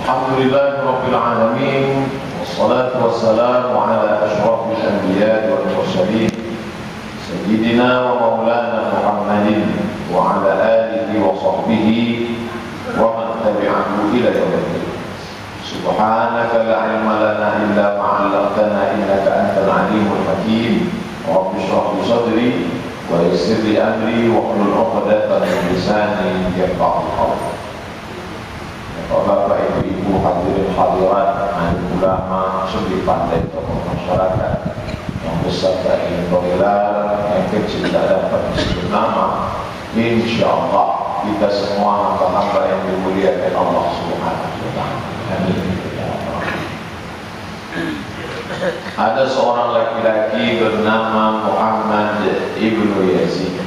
Alhamdulillahi Rabbil Alamin. Wassalatu wassalamu ala ashrafil anbiya wal mursalin Sayyidina wa maulana Muhammadin wa ala alihi wa sahbihi wa man tabi'ahu ila yawmiddin. Subhanaka la ilma lana illa ma 'allamtana innaka antal alimul hakim. Rabbi shrah li sadri wa yassir li amri wa hlul 'uqdatam min lisani yafqahu qawli. Bapak, ibu-ibu, hadirin hadirat, alim ulama, suri pandai, tokoh masyarakat, yang besar tak ingin bergelar, yang kecil tak dapat disebut nama. InsyaAllah kita semua hamba-hamba yang dimuliakan Allah Subhanahu wa Ta'ala. Amin. Ada seorang laki-laki bernama Muhammad ibnu Yazid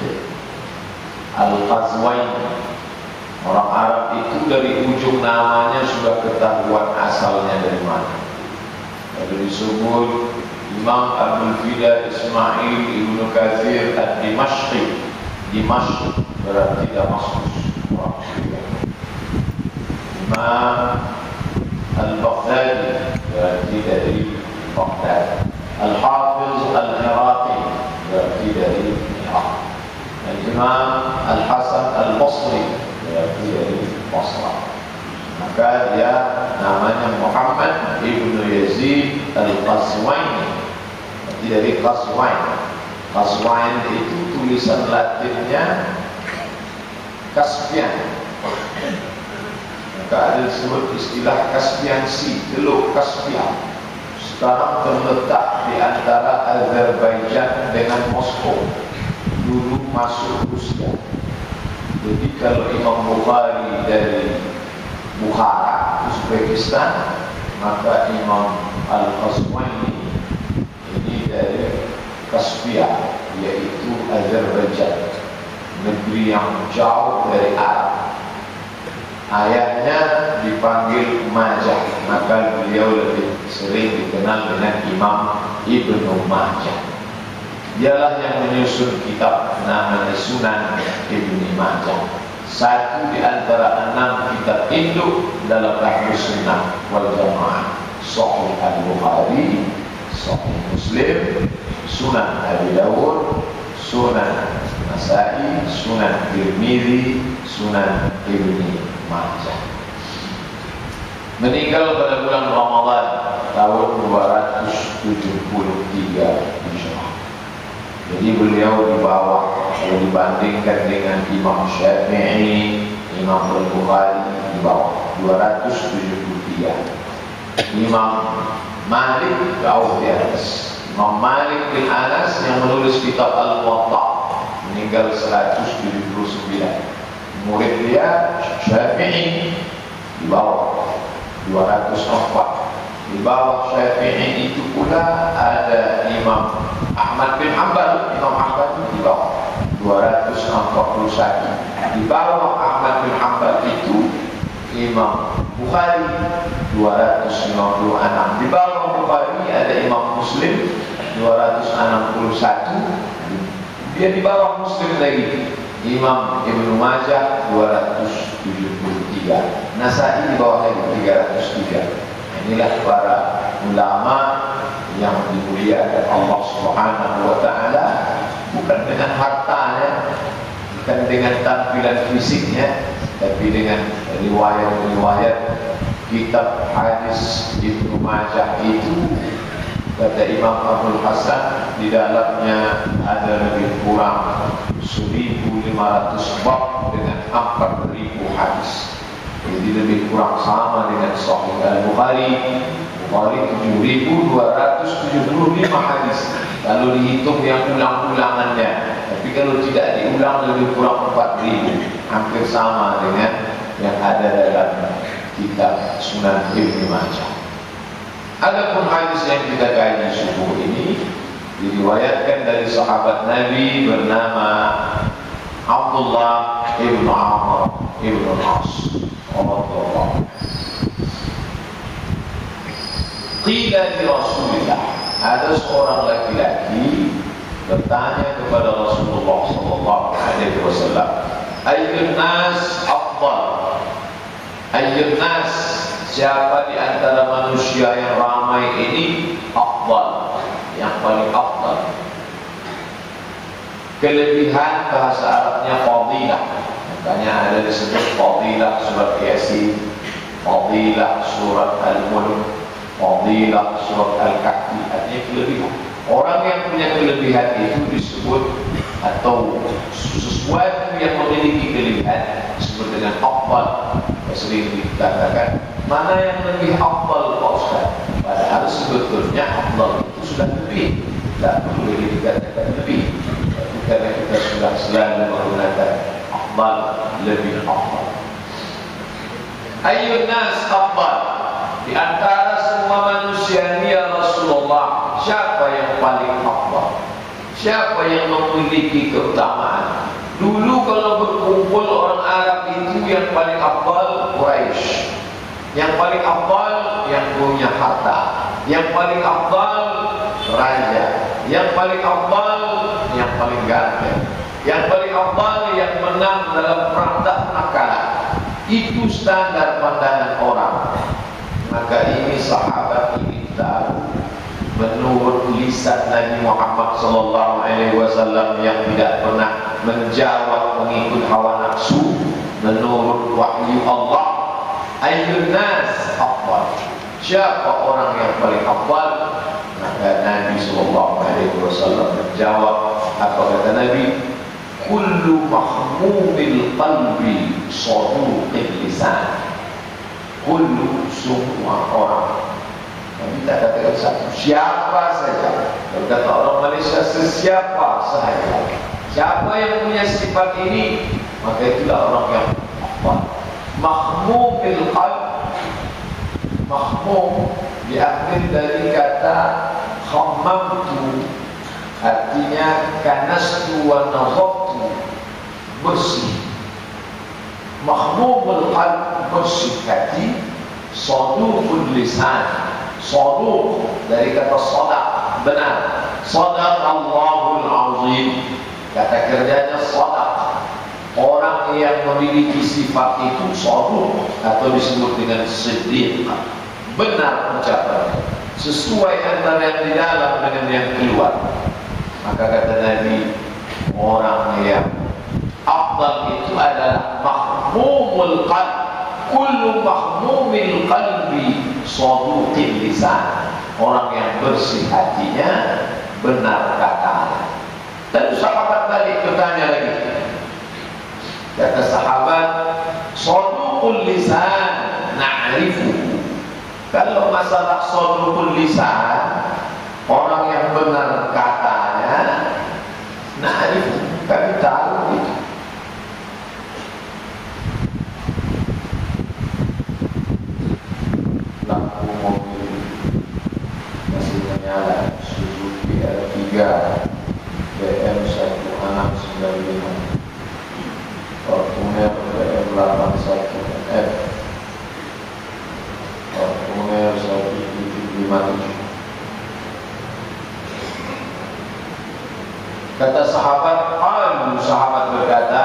Al-Qazwaini. Orang Arab itu dari ujung namanya sudah ketahuan asalnya dari mana. Lalu disebut Imam Abdul Fida Ismail Ibnu Katsir Ad-Dimashqi. Dimashq berarti Damaskus. Imam Al-Baghdadi berarti dari Baghdad. Al-Hafiz Al-Iraqi berarti dari Iraq. Imam Al-Hasan Al-Basri dari Basra. Maka dia namanya Muhammad ibnu Yazid Al-Qazwaini. Berarti dari Qazwain. Qazwain itu tulisan Latinnya Caspian. Maka ada disebut istilah Caspian Sea, Teluk Caspian. Sekarang terletak di antara Azerbaijan dengan Moskow. Dulu masuk Rusia. Jadi kalau Imam Bukhari dari Bukhara, Uzbekistan, maka Imam Al-Qazwaini ini dari Caspia, yaitu Azerbaijan, negeri yang jauh dari Arab. Ayahnya dipanggil Majah, maka beliau lebih sering dikenal dengan Imam Ibnu Majah. Dialah yang menyusun kitab namanya Sunan Ibnu Majah. Satu di antara 6 kitab induk dalam Ahlus Sunnah wal Jamaah. Sahih Al-Bukhari, Sahih Muslim, Sunan Abi Dawud, Sunan Nasa'i, Sunan Tirmidzi, Sunan Ibnu Majah. Meninggal pada bulan Ramadan tahun 273 Hijriah. Jadi beliau di bawah, kalau dibandingkan dengan Imam Syafi'i, Imam Al-Bukhari di bawah 273. Imam Malik jauh di atas. Imam Malik bin Anas yang menulis kitab Al-Muwatta meninggal 179. Murid dia Syafi'i di bawah 204. Di bawah Syafi'i itu pula ada Imam Ahmad bin Hanbal. Imam Ahmad di bawah 241. Di bawah Ahmad bin Hanbal itu Imam Bukhari 256. Di bawah Bukhari ada Imam Muslim 261. Dia di bawah Muslim lagi Imam Ibnu Majah 273. Nasa'i di bawah lagi 303. Inilah para ulama yang dimuliakan Allah Subhanahu wa Ta'ala, bukan dengan hartanya, bukan dengan tampilan fisiknya, tapi dengan riwayat-riwayat kitab hadis Ibnu Majah itu. Kata Imam Abdul Hasan, di dalamnya ada lebih kurang 1.500 bab dengan 4.000 hadis. Jadi lebih kurang sama dengan Sahih Al-Bukhari. Bukhari 7.275 hadis. Kalau dihitung yang ulang-ulangannya, tapi kalau tidak diulang lebih kurang 4.000, hampir sama dengan yang ada dalam kitab Sunan Ibnu Majah. Adapun hadis yang kita kaji subuh ini diriwayatkan dari sahabat Nabi bernama Abdullah ibnu Amr ibnu As. Qila li Rasulillah, ada seorang laki-laki bertanya kepada Rasulullah sallallahu alaihi wasallam, ayyun nas afdal? Ayyun nas, siapa di antara manusia yang ramai ini afdal, yang paling afdal. Kelebihan bahasa Arabnya fadilah, makanya ada disebut fadilah surat Yasin, fadilah surat Al-Mulk, fadilah surat Al-Kahfi, artinya kelebihan. Orang yang punya kelebihan itu disebut, atau sesuatu yang memiliki kelebihan disebut dengan afdal. Sering dikatakan, mana yang lebih afdal Pak Ustaz? Padahal sebetulnya afdal itu sudah lebih, tidak perlu dikatakan lebih, karena kita sudah selalu menggunakan afdal, lebih afdal. Ayyun nas afdal, di antara semua manusia ini ya Rasulullah, siapa yang paling afdal? Siapa yang memiliki keutamaan? Dulu kalau berkumpul orang Arab itu yang paling afdal Quraisy, yang paling afdal yang punya harta, yang paling afdal raja, yang paling afdal yang paling ganteng, yang paling afdal yang menang dalam perang tak pernah kalah. Itu standar pandangan orang. Maka ini sahabat ini tahu, menurut lisan Nabi Muhammad SAW yang tidak pernah menjawab mengikut hawa nafsu, menurut wahyu Allah, ayyun nas afdal, siapa orang yang paling afdal? Maka Nabi SAW menjawab, apa kata Nabi? Kullu mahmumil qalbi saduqil lisan. Kullu, semua orang. Nabi tak katakan satu, siapa saja. Berkata orang Malaysia, sesiapa sahaja. Siapa yang punya sifat ini, maka itulah orang yang afdal. Mahmumil qalb, mahmum diambil dari kata khammamtu, artinya kanastu wa nazaftu, bersih. Mahmumul qalb, bersih hati. Saduqul lisan, saduq dari kata sadaq, benar. Sadaqallahul azim, kata kerjanya sadaq. Orang yang memiliki sifat itu saduq, atau disebut dengan siddiq, benar ucapan, sesuai antara yang di dalam dengan yang keluar. Maka kata Nabi, orang yang afdal itu adalah mahmumul qalb. Kullu mahmumil qalbi saduqil lisan, orang yang bersih hatinya, benar katanya. Dan sahabat balik bertanya lagi. Kata sahabat, saduqul lisan na'rifu. Kalau masalah saduqul lisan, orang yang benar katanya, na'rifu, kami tahu itu. Lampu mobil masih menyala, Suzuki R3 BM 1695, Fortuner BM 81F, Fortuner 1757. Kata sahabat, sahabat berkata,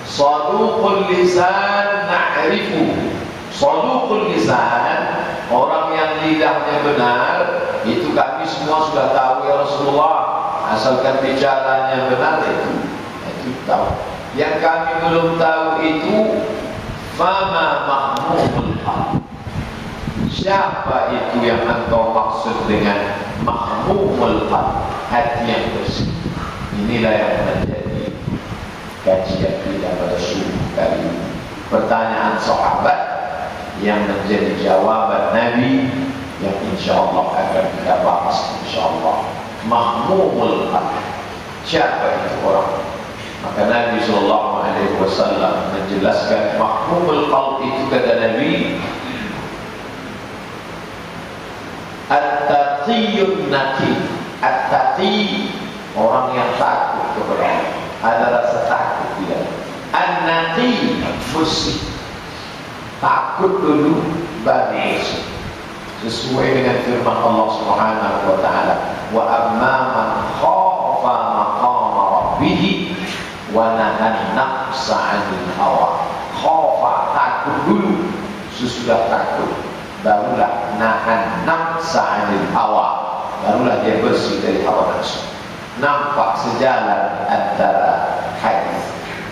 saduqul lisan na'rifu. Saduqul lisan, orang yang lidahnya benar, itu kami semua sudah tahu ya Rasulullah, asalkan bicaranya benar itu tahu. Yang kami belum tahu itu fama mahmumul qalb, siapa itu yang engkau maksud dengan mahmumul qalb, hati yang bersih. Inilah yang menjadi kajian kita pada subuh kali ini. Pertanyaan sahabat yang menjadi jawaban Nabi, yang insyaAllah akan kita bahas insyaAllah. Mahmumul qalb, siapa itu orang? Maka Nabi SAW menjelaskan mahmumul qalb itu, kata Nabi, at-taqiyun naqi. At-taqi, orang yang takut kepada Allah, ada rasa takut dia. An-naqi, bersih, takut dulu baru bersih, sesuai dengan firman Allah Subhanahu wa taala, wa amma man khafa maqama rabbih wa nahan nafsa 'anil hawa. Khafa, takut dulu sesudah takut barulah nahan nafsa anil hawa, barulah dia bersih dari hawa nafsu. Nampak sejalan antara hadis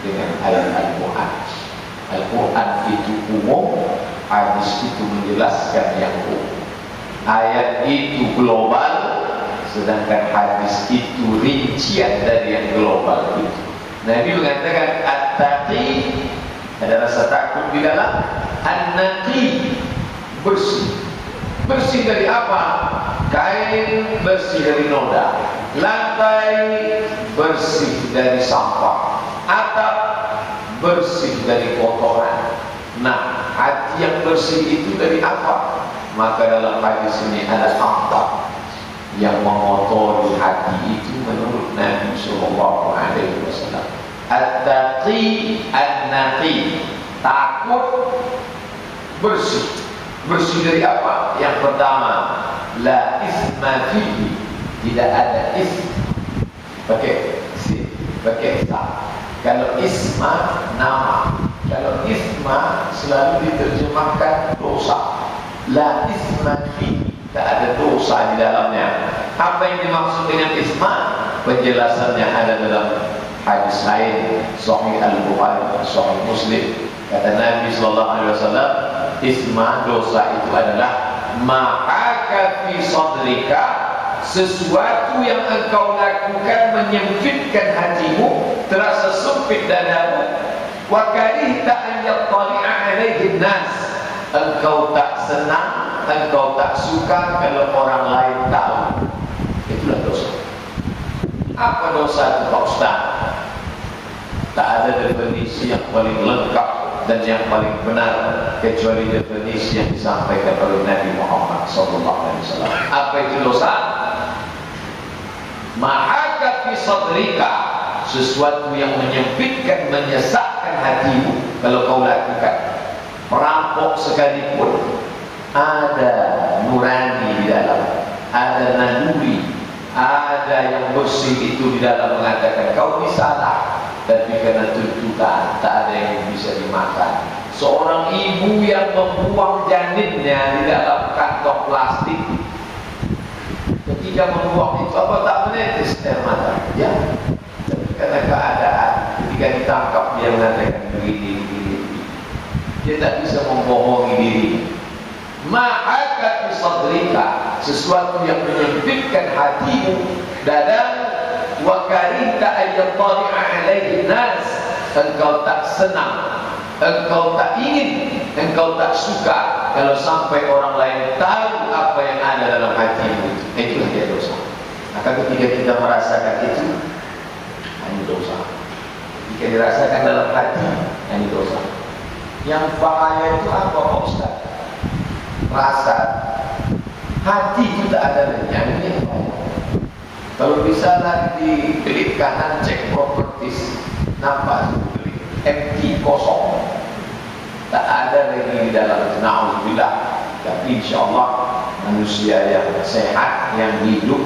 dengan ayat Al-Quran. Al-Quran itu umum, hadis itu menjelaskan yang umum. Ayat itu global, sedangkan hadis itu rincian dari yang global itu. Nabi mengatakan at-taqi, ada rasa takut di dalam, an-naqi, bersih. Bersih dari apa? Kain bersih dari noda, lantai bersih dari sampah, atap bersih dari kotoran. Nah, hati yang bersih itu dari apa? Maka dalam hadis ini ada empat yang mengotori hati itu menurut Nabi Sallallahu Alaihi Wasallam. At-taqi, an-naqi, takut, bersih. Bersih dari apa? Yang pertama, la isma fihi, tidak ada ism. Pakai si, pakai sa. Kalau isma nama, kalau isma selalu diterjemahkan dosa. La isma fihi, tak ada dosa di dalamnya. Apa yang dimaksud dengan isma? Penjelasannya ada dalam hadis lain, Sahih Al-Bukhari, Sahih Muslim. Kata Nabi Sallallahu Alaihi Wasallam, isma dosa itu adalah ma'aka fi sadrika, sesuatu yang engkau lakukan menyempitkan hatimu, terasa sempit dadamu, wa karihta an yattali'a alaihi nas, engkau tak senang, engkau tak suka kalau orang lain tahu. Itulah dosa. Apa dosa itu Pak Ustaz? Tak ada definisi yang paling lengkap dan yang paling benar kecuali definisi yang disampaikan oleh Nabi Muhammad SAW. Apa itu dosa? Ma'aka fi sadrika, sesuatu yang menyempitkan, menyesakkan hatimu kalau kau lakukan. Perampok sekalipun ada nurani di dalam, ada naluri, ada yang bersih itu di dalam mengatakan kau ini salah. Tapi karena tuntutan tak ada yang bisa dimakan. Seorang ibu yang membuang janinnya di dalam kantong plastik, ketika membuang itu apa tak menetes air mata? Ya. Tapi karena keadaan ketika ditangkap dia mengatakan begini. Dia tak bisa membohongi diri. Ma'aka fi sadrika, sesuatu yang menyempitkan hatimu, dadamu, wa karihta an yattali'a alaihi nas, engkau tak senang, engkau tak ingin, engkau tak suka kalau sampai orang lain tahu apa yang ada dalam hatimu. Itulah dia dosa. Maka ketika kita merasakan itu, ini dosa. Jika dirasakan dalam hati, ini dosa. Yang bahaya itu apa Pak Ustaz? Rasa hati itu tak ada renyahnya. Kalau bisa di klik kanan cek properties, nampak klik empty, kosong, tak ada lagi di dalam. Na'udzubillah. Tapi insya Allah manusia yang sehat, yang hidup,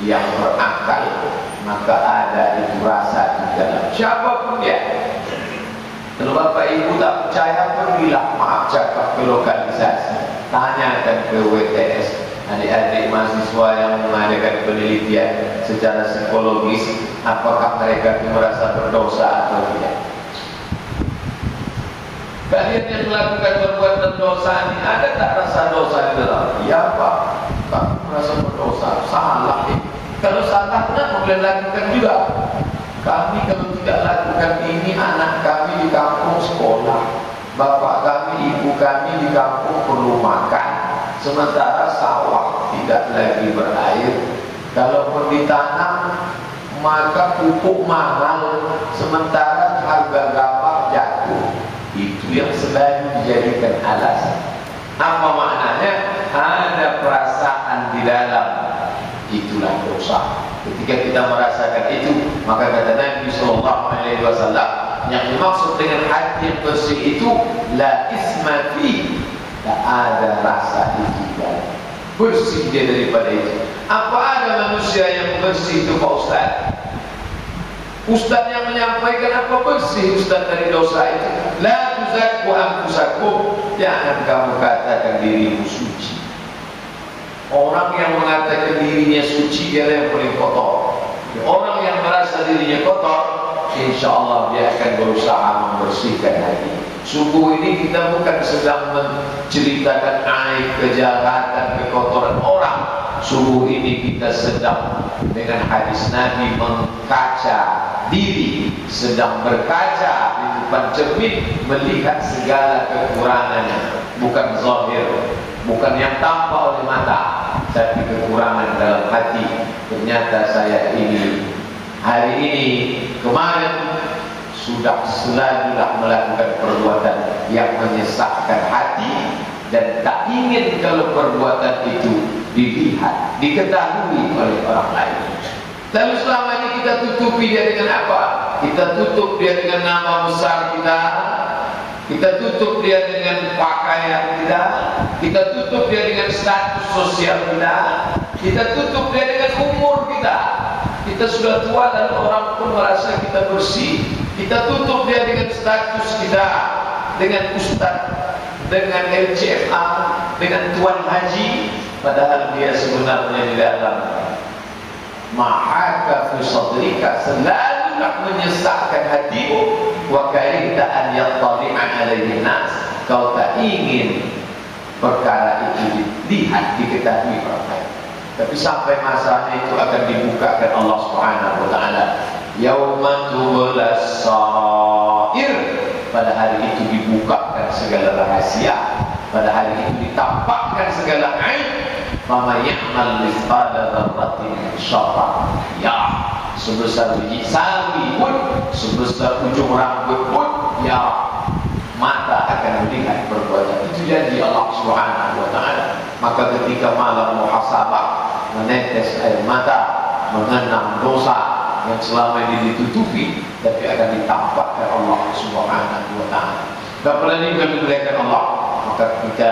yang berakal, maka ada itu rasa di dalam siapapun dia. Kalau bapak ibu tak percaya, pergilah, maaf cakap ke lokalisasi, tanyakan ke WTS, adik-adik mahasiswa yang mengadakan penelitian secara psikologis, apakah mereka merasa berdosa atau tidak. Kalian yang melakukan perbuatan dosa ini, ada tak rasa dosa di dalam? Ya Pak, kamu merasa berdosa, salah. Kalau salah, kenapa boleh lakukan juga? Kami kalau tidak lakukan ini, anak kami di kampung sekolah, bapak kami, ibu kami di kampung perlu makan, sementara sawah tidak lagi berair. Kalaupun ditanam, maka pupuk mahal, sementara harga gabah jatuh. Itu yang selalu dijadikan alasan. Apa maknanya? Ada perasaan di dalam, itulah dosa. Ketika kita merasakan itu, maka kata Nabi Sallallahu Alaihi Wasallam, yang dimaksud dengan hati yang bersih itu la isma fi, tak ada rasa itu, bersih dia daripada itu. Apa ada manusia yang bersih itu Pak Ustaz? Ustaz yang menyampaikan apa bersih Ustaz dari dosa itu? La tuzakku anfusakum, jangan kamu katakan dirimu suci. Orang yang mengatakan dirinya suci dia yang paling kotor. Orang yang merasa dirinya kotor, insya Allah dia akan berusaha membersihkan hati. Subuh ini kita bukan sedang menceritakan aib, kejahatan, kekotoran orang. Subuh ini kita sedang dengan hadis Nabi mengkaca diri, sedang berkaca di depan cermin, melihat segala kekurangannya, bukan zahir, bukan yang tampak oleh mata, tapi kekurangan dalam hati. Ternyata saya ini, hari ini, kemarin sudah selalulah melakukan perbuatan yang menyesakkan hati, dan tak ingin kalau perbuatan itu dilihat, diketahui oleh orang lain. Lalu selama ini kita tutupi dia dengan apa? Kita tutup dia dengan nama besar kita, kita tutup dia dengan pakaian kita tutup dia dengan status sosial kita tutup dia dengan umur kita. Kita sudah tua dan orang pun merasa kita bersih. Kita tutup dia dengan status kita, dengan ustaz, dengan LCMA, dengan tuan haji, padahal dia sebenarnya di dalam mahaka fi sadrika, selalulah menyesakkan hatimu. Wa karihta an yattali'a alaihi nas, kau tak ingin perkara itu dilihat, diketahui orang lain. Tapi sampai masanya itu akan dibukakan Allah Subhanahu wa taala. Yauma tublas sarair, pada hari itu dibukakan segala rahasia, pada hari itu ditampakkan segala aib. Fama ya'mal mithqala dzarratin syarran ya, sebesar biji sawi pun, sebesar ujung rambut pun, ya, mata akan melihat perbuatan itu. Janji Allah Subhanahu wa taala. Maka ketika malam muhasabah, menetes air mata, mengenang dosa yang selama ini ditutupi, tapi akan ditampakkan Allah Subhanahu wa taala. Tak pernah dimuliakan Allah. Maka kita,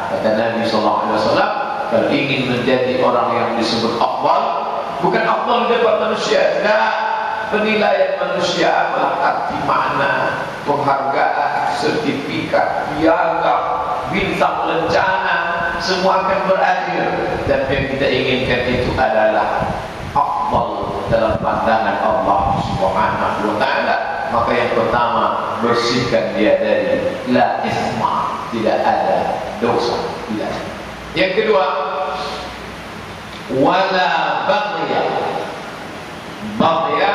kata Nabi sallallahu alaihi wasallam, kalau ingin menjadi orang yang disebut afdal, bukan afdal di depan manusia, tidak. Penilaian manusia adalah arti makna, penghargaan, sertifikat, piagam, bintang lencana, semua akan berakhir. Dan yang kita inginkan itu adalah afdal dalam pandangan Allah Subhanahu wa taala. Maka yang pertama, bersihkan dia dari la isma, tidak ada dosa, tidak. Yang kedua, wala baghya. Baghya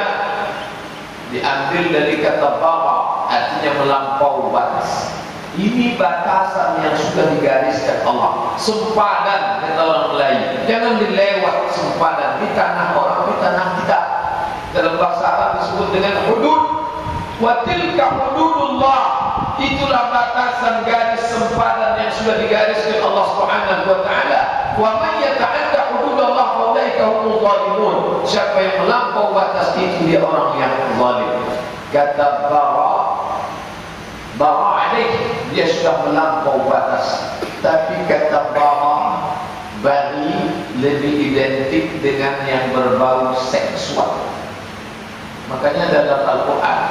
diambil dari kata bagha, artinya melampaui batas. Ini batasan yang sudah digariskan Allah. Sempadan kata orang Melayu, jangan dilewat sempadan di tanah orang, di tanah kita. Dalam bahasa Arab disebut dengan hudud. Wa tilka hududullah, itulah batasan garis sempadan yang sudah digariskan Allah Subhanahu wa taala. Wa man yata'adda hududallah fa ulaika humul zalimun. Siapa yang melampaui batas itu dia orang yang zalim. Kata bara alaih, dia sudah melampaui batas. Tapi kata bari lebih identik dengan yang berbau seksual. Makanya dalam Al-Quran,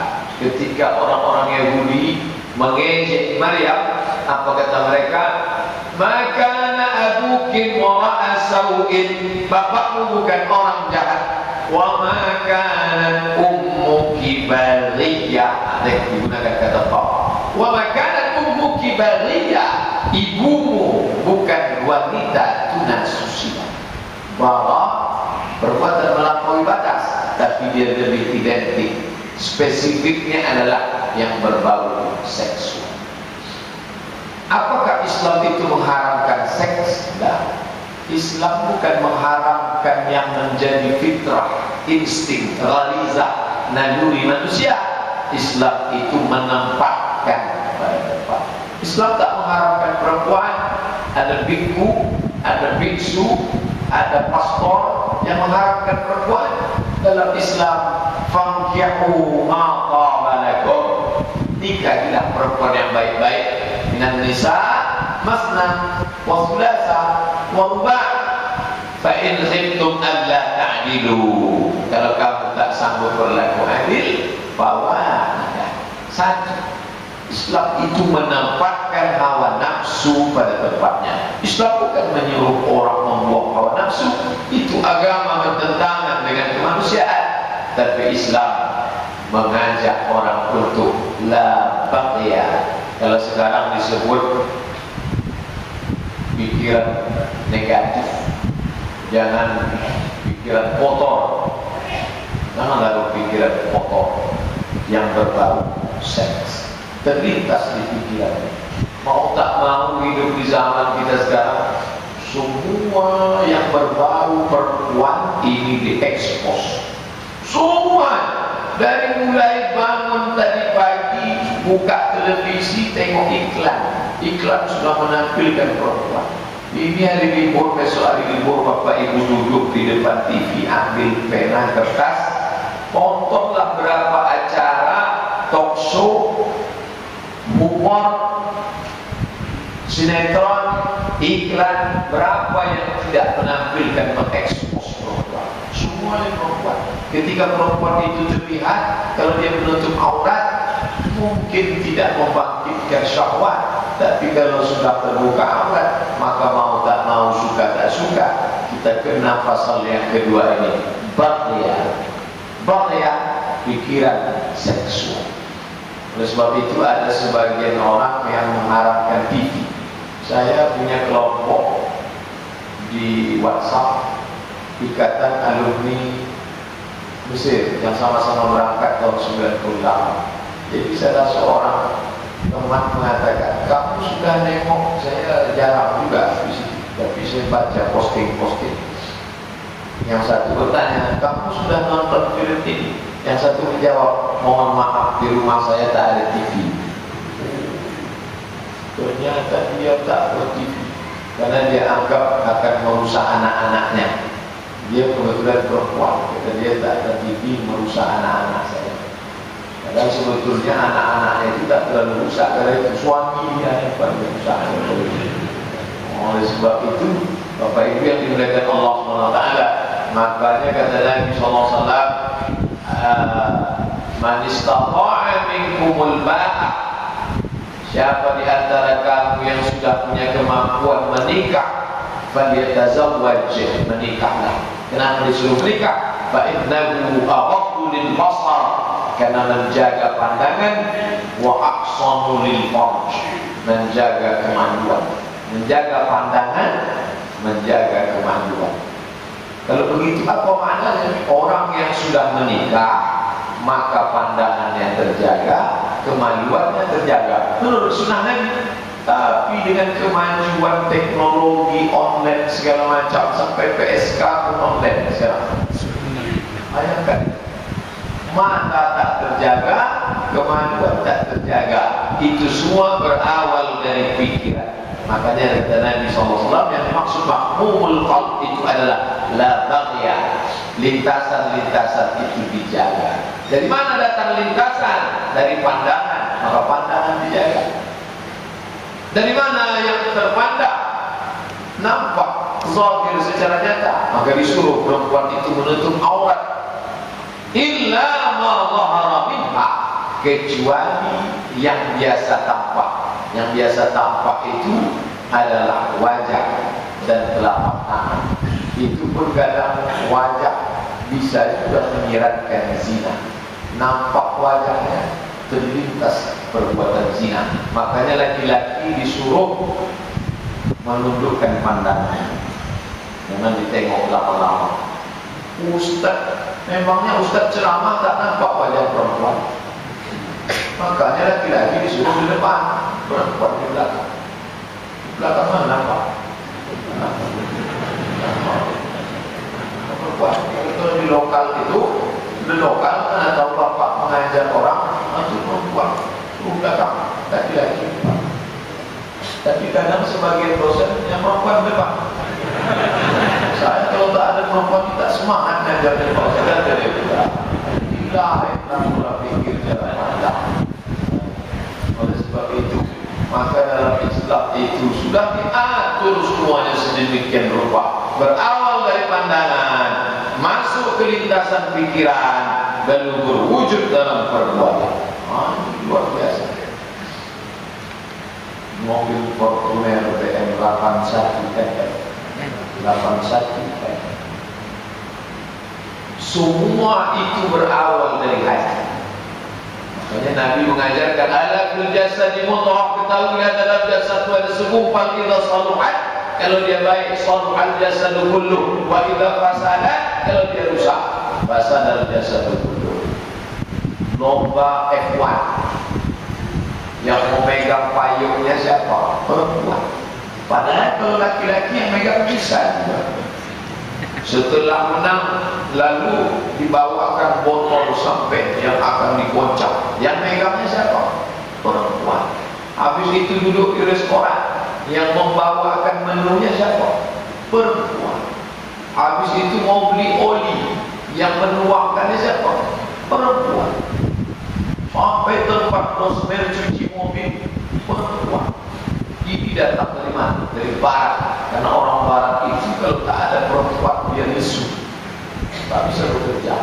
ketika orang-orang Yahudi mengejek Maryam, apa kata mereka? Makana abuki wara'a sau'in, bapakmu bukan orang jahat. Wa makana ummuki bariyah, ada yang digunakan kata pak. Wa makana ummuki bariyah, ibumu bukan wanita tunasusila. Bahwa perbuatan melampaui batas, tapi dia lebih identik, spesifiknya adalah yang berbau seksual. Apakah Islam itu mengharamkan seks? Tidak. Islam bukan mengharamkan yang menjadi fitrah, insting, gharizah, naluri manusia. Islam itu menempatkan pada depan. Islam tak mengharamkan perempuan. Ada bikku, ada biksu, ada pastor yang mengharapkan perempuan. Dalam Islam, fankihu ma taba lakum, nikahilah perempuan yang baik-baik. Minan nisa masna wa thulatha wa ruba', fa in khiftum alla ta'dilu, kalau kamu tak sanggup berlaku adil, bawa satu. Islam itu menempatkan hawa nafsu pada tempatnya. Islam bukan menyuruh orang membuang hawa nafsu. Itu agama bertentangan dengan kemanusiaan. Tapi Islam mengajak orang untuk la baqiya. Kalau sekarang disebut pikiran negatif, jangan pikiran kotor, jangan lalu pikiran kotor yang berbau seks terlintas di pikiran. Mau tak mau hidup di zaman kita sekarang, semua yang berbau perempuan ini diekspos. Semua, dari mulai bangun tadi pagi, buka televisi, tengok iklan. Iklan sudah menampilkan perempuan. Ini hari libur, besok hari libur, bapak ibu duduk di depan TV, ambil pena, kertas, tontonlah berapa acara, talk show, humor, sinetron, iklan, berapa yang tidak menampilkan mengekspos perempuan. Semuanya perempuan. Ketika perempuan itu terlihat, kalau dia menutup aurat, mungkin tidak membangkitkan syahwat. Tapi kalau sudah terbuka aurat, maka mau tak mau, suka tak suka, kita kena pasal yang kedua ini, baghya. Baghya, pikiran seksual. Oleh sebab itu ada sebagian orang yang mengharapkan TV. Saya punya kelompok di WhatsApp, Ikatan Alumni Mesir, yang sama-sama berangkat tahun 98. Jadi salah seorang teman mengatakan, kamu sudah nengok, saya jarang juga di situ, tapi saya baca posting-posting. Yang satu bertanya, kamu sudah nonton film ini? Yang satu menjawab, mohon maaf, di rumah saya tak ada TV. Ternyata dia tak ber-TV karena dia anggap akan merusak anak-anaknya. Dia kebetulan perempuan, kata dia tak ada TV, merusak anak-anak saya. Padahal sebetulnya anak-anaknya itu tak terlalu rusak, karena itu suami dia yang paling rusak. Oleh sebab itu, Bapak Ibu yang dimuliakan Allah SWT, makanya kata Nabi SAW, man istata'a minkumul ba'a, siapa di antara kamu yang sudah punya kemampuan menikah, falyatazawwaj, menikahlah. Kenapa disuruh menikah? Fa innahu aghaddu lil basar, karena menjaga pandangan, wa aqsanu lil farj, menjaga kemanduan. Menjaga pandangan, menjaga kemanduan. Kalau begitu apa maknanya? Orang yang sudah menikah, maka pandangannya terjaga, kemaluannya terjaga. Menurut sunnah Nabi. Tapi dengan kemajuan teknologi online segala macam, sampai PSK pun online sekarang. Bayangkan, mata tak terjaga, kemajuan tak terjaga. Itu semua berawal dari pikiran. Makanya kata Nabi SAW, yang dimaksud mahmumul qalb itu adalah la baghya, lintasan-lintasan itu dijaga. Dari mana datang lintasan? Dari pandangan, maka pandangan dijaga. Dari mana yang terpandang? Nampak zahir secara nyata, maka disuruh perempuan itu menutup aurat. Illa ma zahara minha, kecuali yang biasa tampak. Yang biasa tampak itu adalah wajah dan telapak tangan. Itu pun kadang wajah bisa juga menyiratkan zina. Nampak wajahnya, terlintas perbuatan zina. Makanya laki-laki disuruh menundukkan pandangan, jangan ditengok lama-lama. Ustaz, memangnya Ustaz ceramah tak nampak wajah perempuan? Makanya laki-laki disuruh di depan, perempuan di belakang. Di belakang mana nampak? Perempuan. Kalau di lokal itu, di lokal kan atau bapak mengajar orang, itu perempuan belakang, laki-laki. Tapi kadang sebagian dosen yang perempuan depan. Saya kalau tak ada perempuan kita semangat ngajar di bawah. Saya ada dia bilang, tidak ada pula pikir jalan mata. Oleh sebab itu, maka dalam Islam itu sudah diatur semuanya sedemikian rupa. Berawal dari pandangan, masuk ke lintasan pikiran, lalu berwujud dalam perbuatan. Luar biasa. mobil Fortuner BM 81 semua itu berawal dari haji. Makanya Nabi mengajarkan ala fil jasadi mudghah, ketahuilah dalam jasad itu ada segumpal, idza saluhat kalau dia baik saluhal jasadu kullu, wa idza fasada kalau dia rusak fasadal jasadu kullu. Lomba F1 yang memegang payungnya siapa? Perempuan. Padahal kalau laki-laki yang megang bisa juga. Setelah menang, lalu dibawakan botol sampai yang akan dikocak. Yang megangnya siapa? Perempuan. Habis itu duduk di restoran, yang membawakan menunya siapa? Perempuan. Habis itu mau beli oli, yang menuangkannya siapa? Perempuan. Sampai tempat rosmer cuci mobil, perempuan. Ini datang dari mana? Dari barat. Karena orang barat itu kalau tak ada perempuan dia lesu, tak bisa bekerja.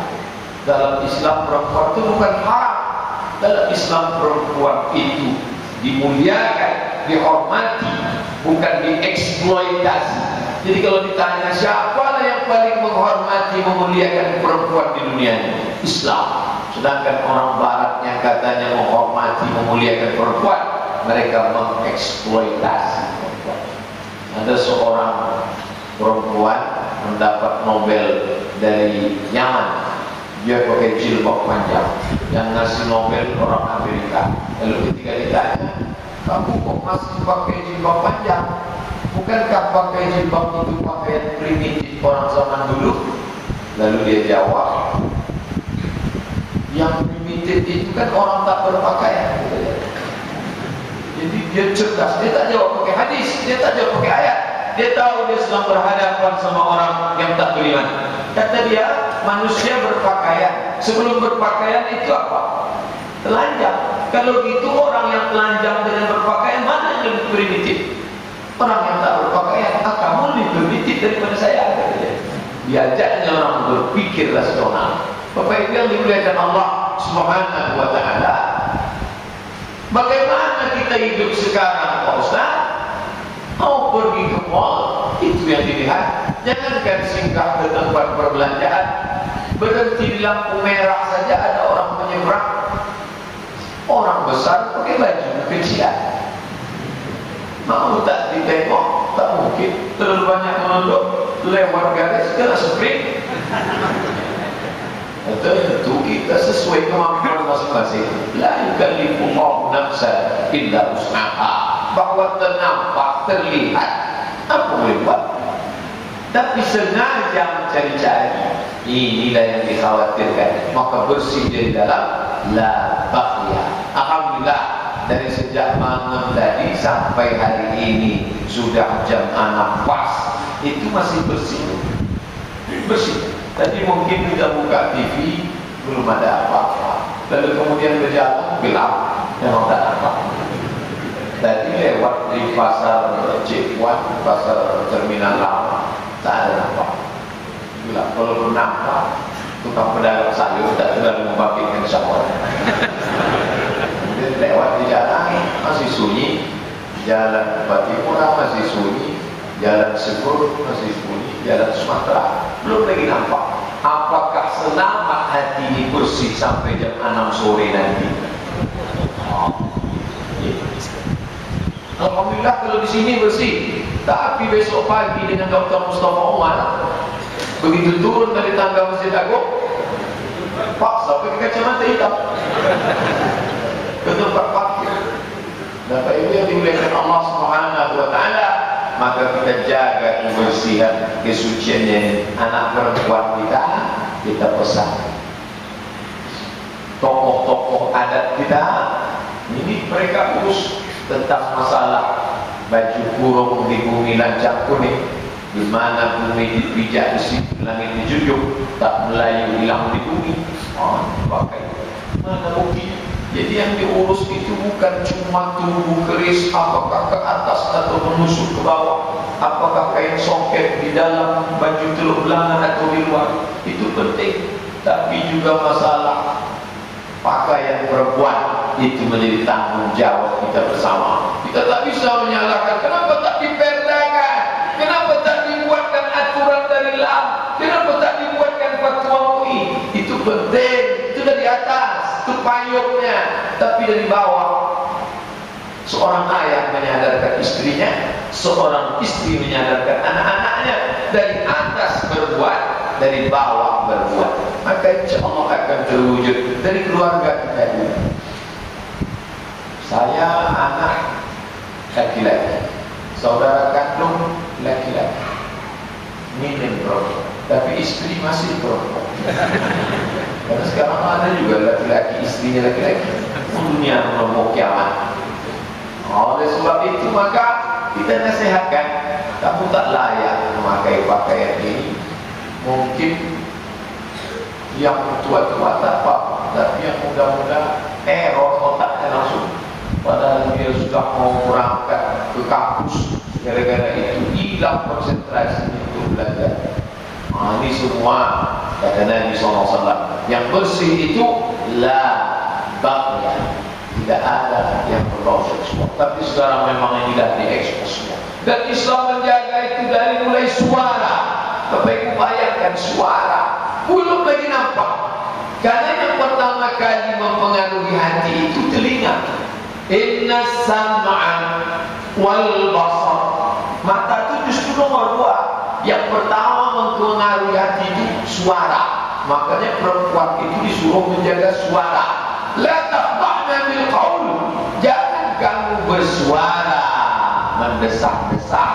Dalam Islam perempuan itu bukan haram. Dalam Islam perempuan itu dimuliakan, dihormati, bukan dieksploitasi. Jadi kalau ditanya siapa yang paling menghormati, memuliakan perempuan di dunia ini? Islam. Sedangkan orang barat yang katanya menghormati, memuliakan perempuan, mereka mengeksploitasi perempuan. Ada seorang perempuan mendapat Nobel dari Yaman. Dia pakai jilbab panjang. Yang ngasih Nobel orang Amerika. Lalu ketika ditanya, kamu kok masih pakai jilbab panjang? Bukankah pakai jilbab itu pakaian primitif orang zaman dulu? Lalu dia jawab, yang primitif itu kan orang tak berpakaian. Jadi dia cerdas, dia tak jawab pakai hadis, dia tak jawab pakai ayat. Dia tahu dia sedang berhadapan sama orang yang tak beriman. Kata dia, manusia berpakaian. Sebelum berpakaian itu apa? Telanjang. Kalau gitu orang yang telanjang dengan berpakaian mana yang lebih primitif? Orang yang tak berpakaian, kamu lebih primitif daripada saya. Diajaknya orang berpikir rasional. Bapak Ibu yang dimuliakan Allah Subhanahu wa Ta'ala, bagaimana kita hidup sekarang, Pak Ustaz? Mau pergi ke mall, itu yang dilihat. Jangankan singgah ke tempat perbelanjaan, berhenti di lampu merah saja ada orang menyeberang. Orang besar pakai baju kecilan, mau tak ditengok? Tak mungkin. Terlalu banyak menunduk, lewat garis kena sprint. Tentu kita sesuai kemampuan masing-masing. La yukallifullahu nafsan illa wus'aha. Bahwa ternampak, terlihat, apa boleh buat? Tapi sengaja mencari-cari, inilah yang dikhawatirkan. Maka bersih dari dalam, la baqiyah. Alhamdulillah, dari sejak malam tadi sampai hari ini sudah jam 6 pas, itu masih bersih. Bersih. Tadi mungkin kita buka TV, belum ada apa-apa. Lalu kemudian berjalan, gelap, yang ada apa. Tadi lewat di pasar Cikuan, pasar Terminal Lama, tak ada apa. Gelap, kalau nampak, tukang pedagang sayur tak terlalu membagikan syawal. Kemudian lewat di jalan, masih sunyi. Jalan Batimura masih sunyi. Jalan Segur masih sunyi, jalan Sumatera belum lagi nampak. Apakah selamat hati ini bersih sampai jam 6 sore nanti? Alhamdulillah kalau di sini bersih. Tapi besok pagi dengan Dr. Mustafa Umar, begitu turun dari tangga Masjid Agung, paksa pakai kacamata hitam ke tempat parkir. Bapak Ibu yang dimuliakan Allah Subhanahu wa Ta'ala, maka kita jaga kebersihan, kesuciannya anak perempuan kita pesan. Tokoh-tokoh adat kita ini mereka urus tentang masalah baju kurung di bumi lancang kuning, di mana bumi dipijak di situ, langit dijunjung, tak melayu hilang di bumi. Pakai mana bukti? Jadi yang diurus itu bukan cuma tubuh keris, apakah ke atas atau menusuk ke bawah, apakah kain songket di dalam baju teluk belangan atau di luar, itu penting. Tapi juga masalah pakaian perempuan, itu menjadi tanggung jawab kita bersama. Kita tak bisa menyalahkan. Kenapa tak diperdakan? Kenapa tak dibuatkan aturan dari LAM? Kenapa tak dibuatkan fatwa MUI? Itu penting. Itu dari atas, itu payungnya. Tapi dari bawah, seorang ayah menyadarkan istrinya, seorang istri menyadarkan anak-anaknya. Dari atas berbuat, dari bawah berbuat, maka insya Allah akan terwujud. Dari keluarga kita dulu. Saya anak laki-laki, saudara kandung laki-laki, minim perempuan, tapi istri masih perempuan. Karena sekarang ada juga laki-laki, istrinya laki-laki. Dunia mau kiamat. Oleh sebab itu maka kita nasihatkan, kamu tak layak memakai pakaian ini. Mungkin yang tua-tua tak apa, tapi yang muda-muda error otaknya langsung. Padahal dia sudah mau berangkat ke kampus, gara-gara itu hilang konsentrasinya untuk belajar. Ini semua kata Nabi SAW, yang bersih itu la baqya, tidak ada yang berbau seksual. Tapi sekarang memang ini dah diekspos semua. Dan Islam menjaga itu dari mulai suara. Bapak Ibu bayangkan suara, belum lagi nampak. Karena yang pertama kali mempengaruhi hati itu telinga. Inna sam'a wal basar. Mata itu justru nomor 2. Yang pertama mempengaruhi hati itu suara. Makanya perempuan itu disuruh menjaga suara. La taqba'na bil qaul. Jangan kamu bersuara mendesak-desak.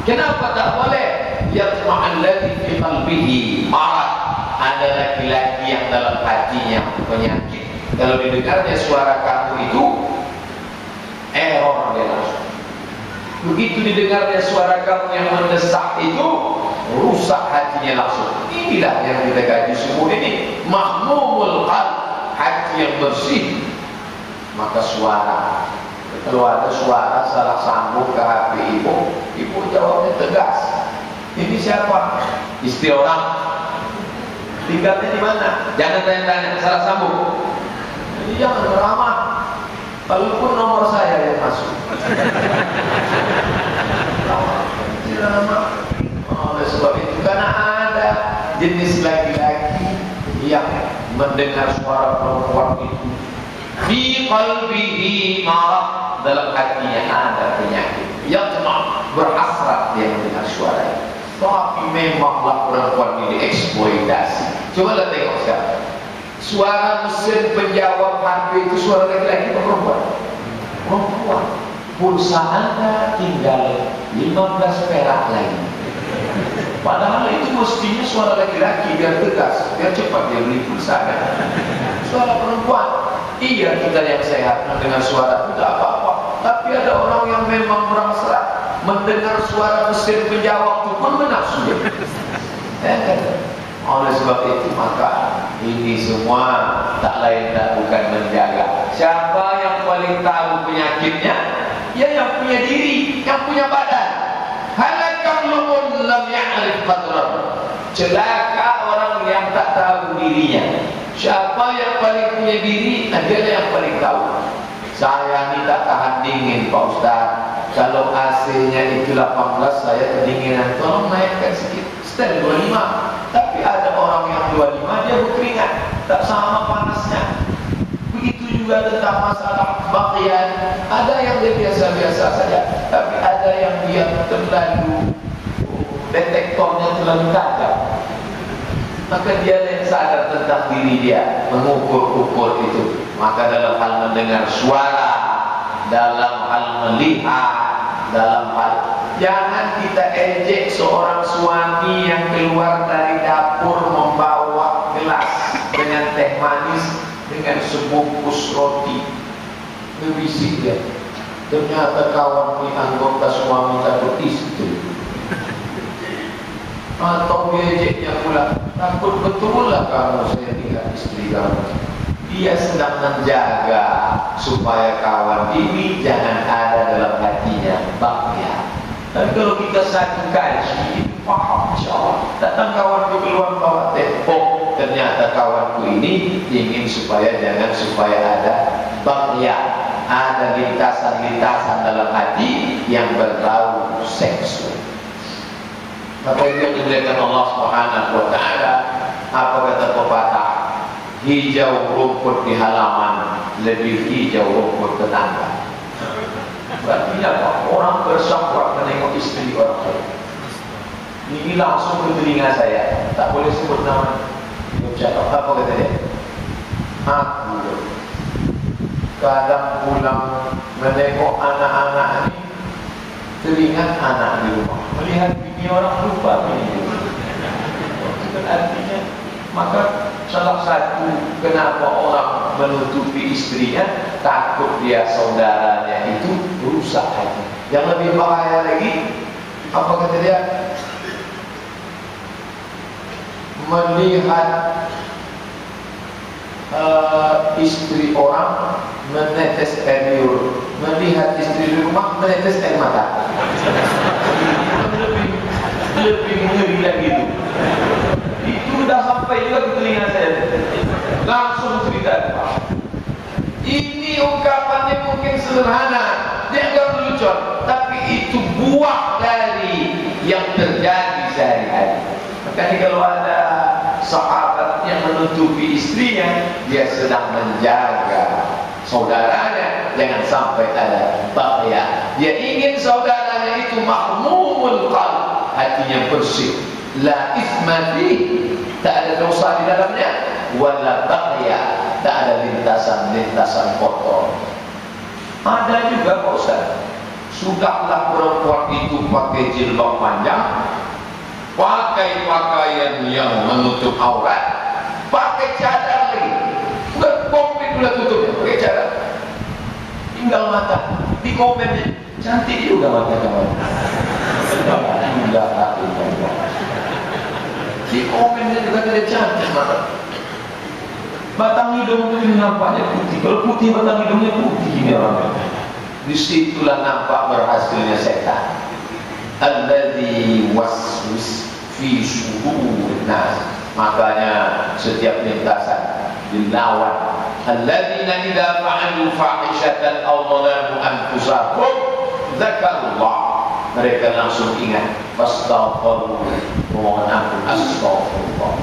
Kenapa tak boleh? Yatma'alladhi fi qalbihi marad. Ada laki-laki yang dalam hatinya penyakit. Kalau didengarnya suara kamu itu error dia langsung. Begitu didengarnya suara kamu yang mendesak itu, rusak hatinya langsung. Inilah yang kita kaji semua ini. Mahmumul qalb, hati yang bersih. Maka suara, kalau ada suara salah sambung ke HP ibu jawabnya tegas. Ini siapa? Istri orang. Tinggalnya di mana? Jangan tanya-tanya, salah sambung. Jadi jangan ramah. Walaupun nomor saya yang masuk. Oleh sebab itu, karena ada jenis laki-laki yang mendengar suara perempuan itu, fi qalbihi marad, dalam hatinya ada penyakit. Yang berhasrat dia mendengar suara itu. Tapi memanglah perempuan ini dieksploitasi. Coba lihat tengok sekarang. Suara mesin penjawab HP itu suara laki-laki atau perempuan? Perempuan. Pulsa Anda tinggal 15 perak lagi. Padahal itu mestinya suara laki-laki, biar tegas, biar cepat dia beli pulsa. Suara perempuan. Iya, kita yang sehat mendengar suara itu tak apa-apa. Tapi ada orang yang memang merasa mendengar suara mesin penjawab itu pun menafsu. Oleh sebab itu maka ini semua tak lain tak bukan menjaga. Siapa yang paling tahu penyakitnya? Ya yang punya diri, yang punya badan. Halakallahu lam ya'rif qadran. Celaka orang yang tak tahu dirinya. Siapa yang paling punya diri? Dia yang paling tahu. Saya ni tak tahan dingin Pak Ustaz. Kalau AC-nya itu 18, saya kedinginan. Tolong naikkan sedikit, setel 25. Tapi ada orang yang 25 dia berkeringat, tak sama panasnya. Begitu juga tentang masalah baqian. Ada yang dia biasa-biasa saja, tapi ada yang dia terlalu, detektornya terlalu tajam. Maka dia yang sadar tentang diri dia, mengukur-ukur itu. Maka dalam hal mendengar suara, dalam hal melihat, dalam hal, jangan kita ejek seorang suami yang keluar dari dapur membawa gelas dengan teh manis, dengan sebungkus roti. Berbisik dia, ternyata kawan ini anggota suami takut istri. Atau ejeknya pula, takut betul lah kamu saya tinggal istri kamu. Dia sedang menjaga supaya kawan ini jangan ada dalam hatinya bahagia. Tapi kalau kita satu kaji, paham insyaAllah. Datang kawanku keluar bawa teh, ternyata kawanku ini ingin supaya jangan supaya ada bagya, ada lintasan-lintasan dalam hati yang berbau seksual. Maka itu dimuliakan Allah Subhanahu wa taala. Apa kata pepatah? Hijau rumput di halaman lebih hijau rumput tetangga. Berarti apa? Orang bersahwat menengok istri orang lain. Ini langsung ke telinga saya. Tak boleh sebut nama. Dia cakap apa kata dia? Aku kadang pulang menengok anak-anak ini, teringat anak di rumah. Melihat bini orang lupa bini. Itu artinya, maka salah satu kenapa orang menutupi istrinya, takut dia saudaranya itu rusak hati. Yang lebih bahaya lagi, apa kata dia? Melihat istri orang menetes air liur, melihat istri di rumah menetes air mata. Lebih ngeri lagi itu. Itu sudah sampai juga ke telinga saya. Langsung cerita. Ini ungkapannya mungkin sederhana, dianggap lucu, tapi itu buah dari yang terjadi sehari-hari. Makanya kalau ada sahabat yang menutupi istrinya, dia sedang menjaga saudaranya jangan sampai ada bagya. Dia ingin saudaranya itu mahmumul qalb, hatinya bersih, la ithma fihi, tak ada dosa di dalamnya, wala bagya, tak ada lintasan-lintasan kotor. Ada juga Pak Ustaz, sudahlah perempuan itu pakai jilbab panjang, pakai pakaian yang menutup aurat, pakai cadar lagi, bukan komplit sudah tutupnya, pakai cadar, tinggal mata. Di komennya cantik juga mata kawan. Di komennya juga tidak cantik mata. Batang hidung itu nampaknya putih. Kalau putih batang hidungnya putih ini orang. Disitulah nampak berhasilnya setan. Alladzi waswis fi sudurin nas. Makanya setiap lintasan dilawan. Alladzina idza fa'alu fahishatan aw dhalamu anfusahum dzakarullah. Mereka langsung ingat, fastaghfiru, mohon ampun, astaghfirullah.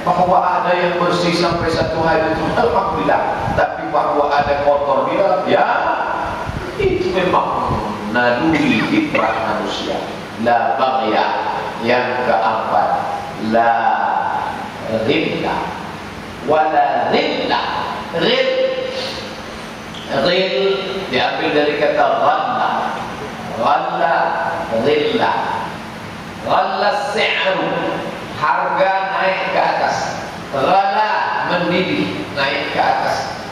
Bahwa ada yang bersih sampai satu hari itu alhamdulillah, tapi bahwa ada kotor dia, ya itu memang naluri fitrah manusia. La baghya. Yang keempat, la ghilla wala ghilla. Ghil diambil dari kata ghalla. Ghalla, ghilla. Ghalla si'ru, harga naik ke atas. Ghalla, mendidih, naik ke atas.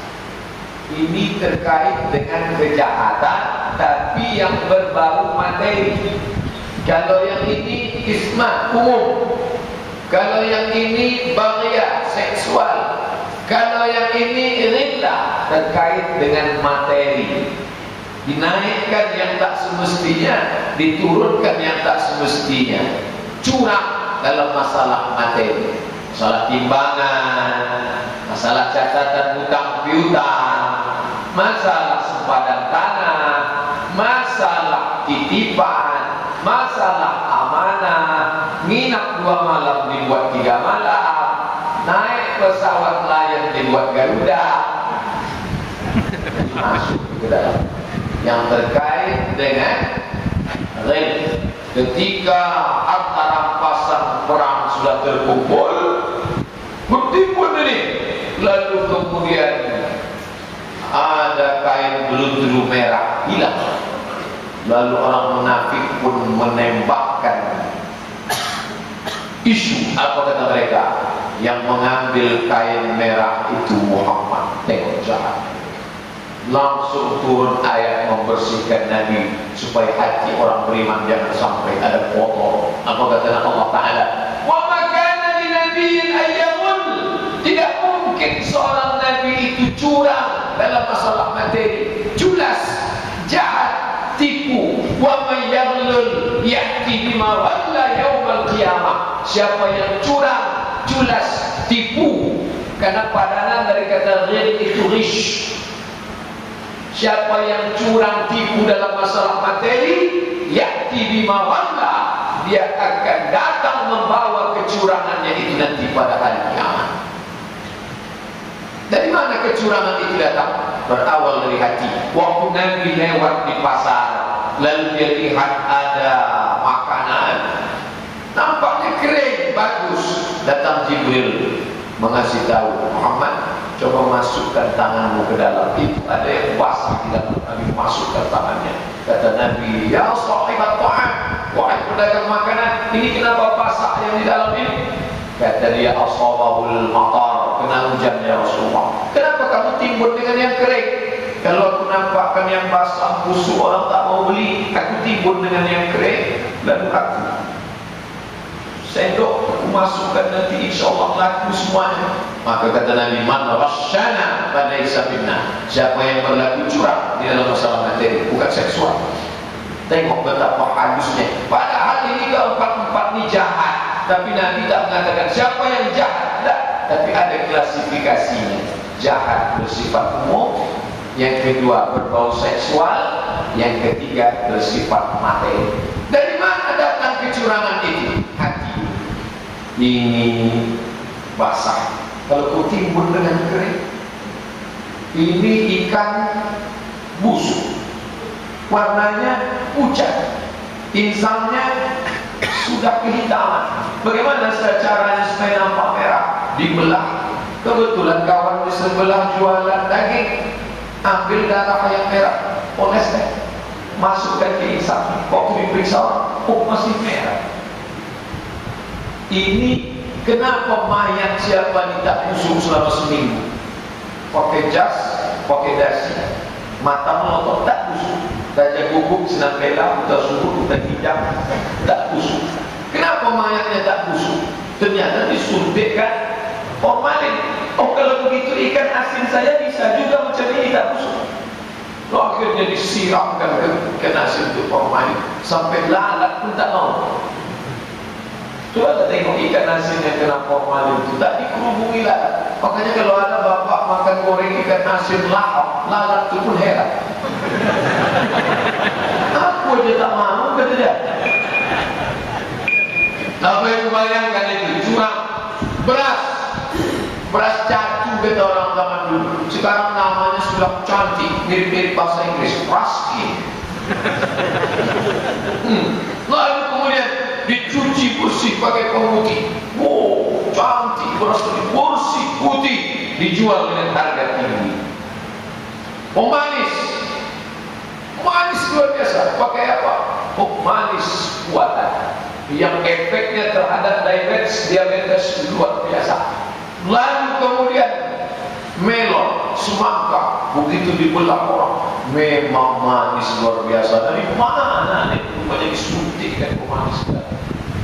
Ini terkait dengan kejahatan, tapi yang berbau materi. Kalau yang ini isma, umum. Kalau yang ini baghya, seksual. Kalau yang ini ghillah, terkait dengan materi. Dinaikkan yang tak semestinya, diturunkan yang tak semestinya. Curang dalam masalah materi, masalah timbangan, masalah catatan hutang piutang, masalah sempadan tanah, masalah titipan, masalah amanah, nginap 2 malam dibuat 3 malam, naik pesawat layang dibuat Garuda. Masuk ke dalam yang terkait dengan ghil. Ketika harta rampasan perang sudah terkumpul, bertimbun ini, lalu kemudian ada kain beludru merah hilang. Lalu orang munafik pun menembakkan isu, apa kata mereka, yang mengambil kain merah itu Muhammad. Tengok jahat. Langsung turun ayat membersihkan Nabi supaya hati orang beriman jangan sampai ada kotor. Apa kata Allah Ta'ala? Wa ma kana linabiyyin ayyamul. Tidak mungkin seorang Nabi itu curang dalam masalah materi. Culas, jahat, tipu. Wa may yaghlul ya'ti bima ghalla yaumal qiyamah. Siapa yang curang, culas, tipu, Karena padanan dari kata ghil itu rish. Siapa yang curang tipu dalam masalah materi, ya'ti bima ghalla, dia akan datang membawa kecurangannya itu nanti pada hari kiamat. Dari mana kecurangan itu datang? Berawal dari hati. Waktu Nabi lewat di pasar, lalu dia lihat ada makanan, nampaknya kering, bagus. Datang Jibril mengasih tahu, Muhammad, coba masukkan tanganmu ke dalam. Itu ada yang basah di dalam. Nabi masukkan tangannya. Kata Nabi, ya sahibat ta'am, wahai pedagang makanan, ini kenapa basah yang di dalam ini? Kata dia, asabahul matar, kena hujan ya Rasulullah. Kenapa kamu timbun dengan yang kering? Kalau aku nampakkan yang basah, busuk, orang tak mau beli, aku timbun dengan yang kering, lalu aku sendok, aku masukkan nanti insyaAllah laku semuanya. Maka kata Nabi, man rasyana falaysa minna. Siapa yang berlaku curang di dalam masalah materi, bukan seksual. Tengok betapa halusnya. Padahal ini keempat-empat ini jahat, tapi Nabi tak mengatakan siapa yang jahat, tak. Tapi ada klasifikasinya. Jahat bersifat umum, yang kedua berbau seksual, yang ketiga bersifat materi. Dari mana datang kecurangan itu? Hati ini basah. Kalau kau timbun dengan kering, ini ikan busuk, warnanya pucat, insangnya sudah kehitaman. Bagaimana caranya supaya nampak merah? Dibelah. Kebetulan kawan di sebelah jualan daging, ambil darah yang merah, oleskan, masukkan ke insang. Waktu diperiksa orang, oh masih merah. Ini kenapa mayat siapa ni tak busuk selama seminggu? Pakai jas, pakai dasi, mata melotot tak busuk. Dajah guguk, senang bela, udah subuh, udah hijab, tak busuk. Kenapa mayatnya tak busuk? Ternyata disuntikkan formalin. Oh, kalau begitu ikan asin saya bisa juga macam ini tak busuk. Lalu akhirnya disiramkan ikan asin itu formalin sampai lalat pun tak mau. Coba kita tengok ikan asin yang kena formalin itu tak dikerubungi lalat. Makanya kalau ada bapak makan goreng ikan asin lahap, lalat itu pun heran. Aku aja tak mau, kata dia. Apa yang bayangkan itu? Curang. Beras cacing kata orang zaman dulu. Sekarang namanya sudah cantik, mirip-mirip bahasa Inggris, Raskin. Lalu kemudian dicuci bersih pakai pemutih. Oh, cantik, beras ini bersih, putih, dijual dengan harga tinggi. Oh, manis luar biasa. Pakai apa? Oh, manis buatan yang efeknya terhadap diabetes luar biasa. Lalu kemudian melon, semangka, begitu dibelah orang, memang manis luar biasa. Dari mana nih? Banyak disuntikkan pemanis kita.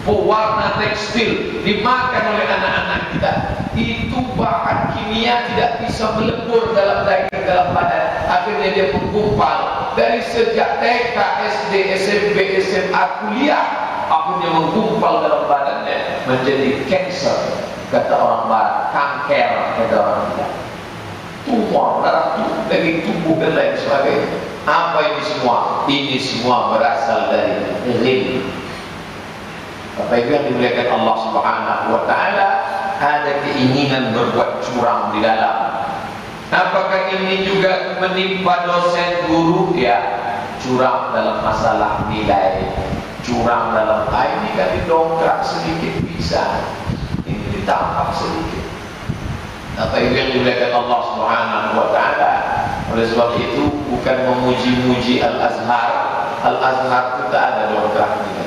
Pewarna tekstil dimakan oleh anak-anak kita. Itu bahan kimia tidak bisa melebur dalam daging, dalam badan. Akhirnya dia menggumpal dari sejak TK, SD, SMP, SMA, kuliah. Akhirnya menggumpal dalam badannya menjadi cancer. Kata orang barat, kanker kata orang kita. Tumor, darah daging tubuh dan lain sebagainya. Apa ini semua? Ini semua berasal dari ghil. Bapak Ibu yang dimuliakan Allah Subhanahu wa taala, ada keinginan berbuat curang di dalam. Apakah ini juga menimpa dosen guru? Ya, curang dalam masalah nilai, curang dalam ini kan didongkrak sedikit bisa, ini ditambah sedikit. Bapak Ibu yang dimuliakan Allah Subhanahu wa taala, oleh sebab itu bukan memuji-muji Al-Azhar. Al-Azhar itu tak ada dongkraknya.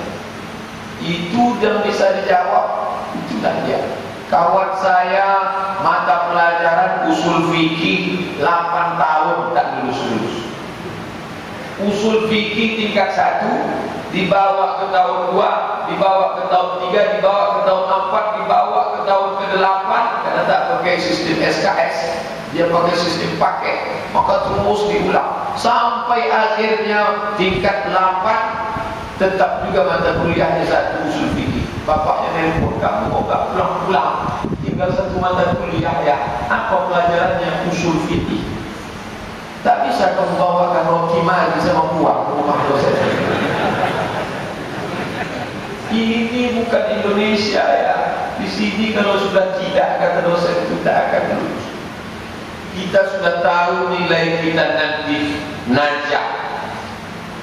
Itu yang bisa dijawab, itulah dia. Kawan saya mata pelajaran usul fikih 8 tahun tak lulus-lulus. Usul fikih tingkat 1 dibawa ke tahun 2, dibawa ke tahun 3, dibawa ke tahun 4, dibawa ke tahun ke-8 karena tak pakai sistem SKS, dia pakai sistem paket, maka terus diulang sampai akhirnya tingkat 8 tetap juga mata kuliahnya 1 usul fikih. Bapaknya nelpon, kamu kok gak pulang-pulang, tinggal 1 mata kuliah ya. apa pelajarannya usul fikih. Tak bisa kau membawakan roti magi sama buah ke rumah dosen. Ini bukan Indonesia ya. Di sini kalau sudah tidak, kata dosen, itu tak akan lulus. Kita sudah tahu nilai kita nanti najah,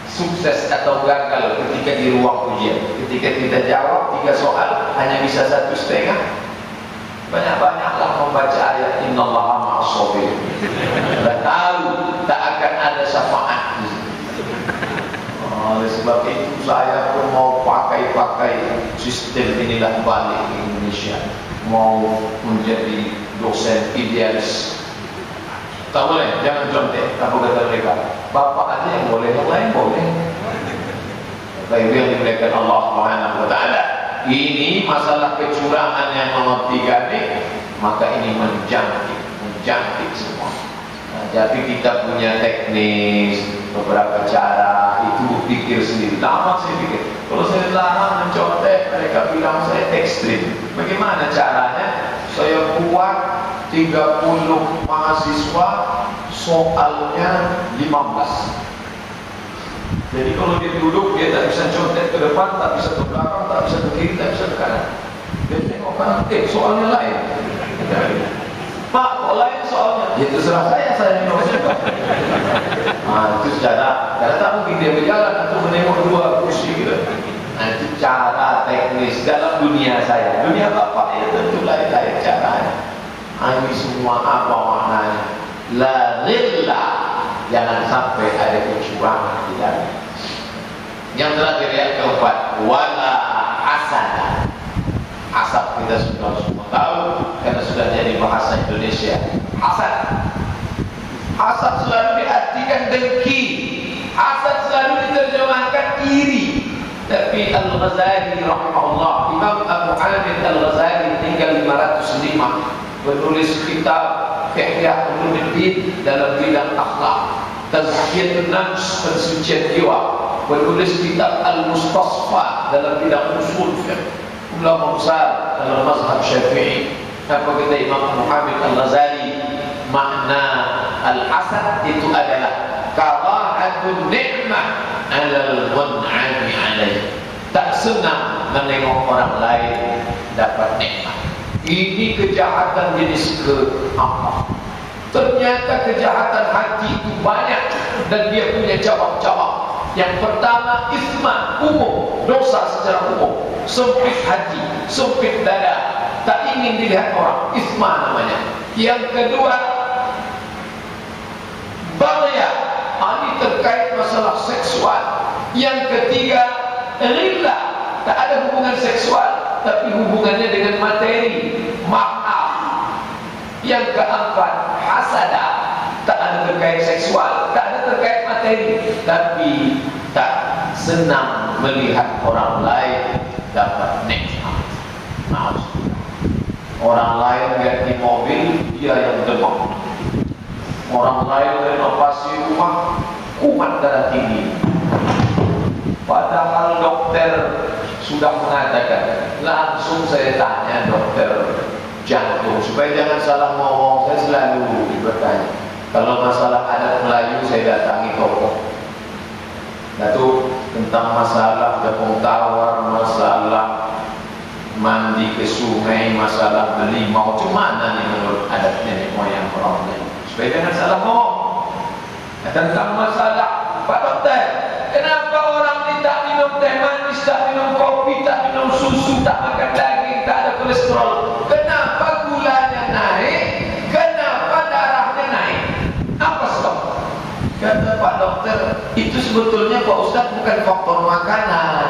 sukses atau gagal ketika di ruang ujian. Ketika kita jawab 3 soal hanya bisa 1,5, banyak-banyaklah membaca ayat innallaha ma'as-sabirin. Sudah tahu tak akan ada syafaat. Oleh sebab itu saya pun mau pakai sistem inilah balik ke Indonesia, mau menjadi dosen idealis. Tak boleh, jangan contek. Apa kata mereka? Bapak aja yang boleh, yang lain boleh. Baik, yang dimuliakan Allah Subhanahu wa taala. Ini masalah kecurangan yang nomor 3 ini, maka ini menjangkit semua. Nah, jadi kita punya teknis, beberapa cara, itu pikir sendiri. Lama saya pikir, kalau saya larang mencontek, mereka bilang saya ekstrim. Bagaimana caranya? Saya buat 30 mahasiswa, soalnya 15. Jadi kalau dia duduk, dia tak bisa contek ke depan, tak bisa ke belakang, tak bisa ke kiri, tak bisa ke kanan. Dia tengok kanan, soalnya lain. Pak, kok lain soalnya? Ya terserah saya minum juga. Nah, itu secara, karena tak mungkin dia berjalan atau menengok 2 kursi gitu. Nah, itu cara teknis dalam dunia saya. Dunia bapak ya tentu lain-lain caranya. Ini semua apa maknanya? La ghilla, jangan sampai ada kecurangan di dalam. Yang terakhir yang keempat, wala hasada. Hasad kita sudah semua tahu karena sudah jadi bahasa Indonesia. Hasad selalu diartikan dengki. Hasad selalu diterjemahkan iri. Tapi Al-Ghazali rahimahullah, Imam Abu Hamid Al-Ghazali tinggal 505, menulis kitab Ihya Ulumuddin dalam bidang akhlak, Tazkiyatun Nafs, pensucian jiwa, menulis kitab Al-Mustasfa dalam bidang usul fiqh. Ulama besar dalam mazhab Syafi'i. Apa kata Imam Muhammad Al-Ghazali? Makna al-hasad itu adalah karahatun ni'mah 'alal mun'ami 'alaih. Tak senang menengok orang lain dapat nikmat. Ini kejahatan jenis ke-4. Ternyata kejahatan hati itu banyak dan dia punya cabang-cabang. Yang pertama, isma umum, dosa secara umum, sempit hati, sempit dada, tak ingin dilihat orang, isma namanya. Yang kedua, bagya, ini terkait masalah seksual. Yang ketiga, ghillah, tak ada hubungan seksual, tapi hubungannya dengan materi, maaf. Yang keempat, hasada, tak ada terkait seksual, tak ada terkait materi, tapi tak senang melihat orang lain dapat nikmat. Orang lain ganti mobil, dia yang demam. Orang lain renovasi rumah, kumat darah tinggi. Padahal dokter sudah mengatakan, langsung saya tanya dokter jantung supaya jangan salah ngomong. Saya selalu bertanya. Kalau masalah adat Melayu, saya datangi tokoh. Itu tentang masalah tepung tawar, masalah mandi ke sungai, masalah beli mau cemana nih menurut adat nenek moyang orang lain. Supaya jangan salah ngomong. Tentang masalah, Pak Dokter, kenapa orang ini tak minum teh manis, tak minum kopi, tak minum susu, tak makan daging, tak ada kolesterol? Kenapa gulanya naik? Kenapa darahnya naik? Apa sebab? Kata Pak Dokter, itu sebetulnya Pak Ustaz bukan faktor makanan,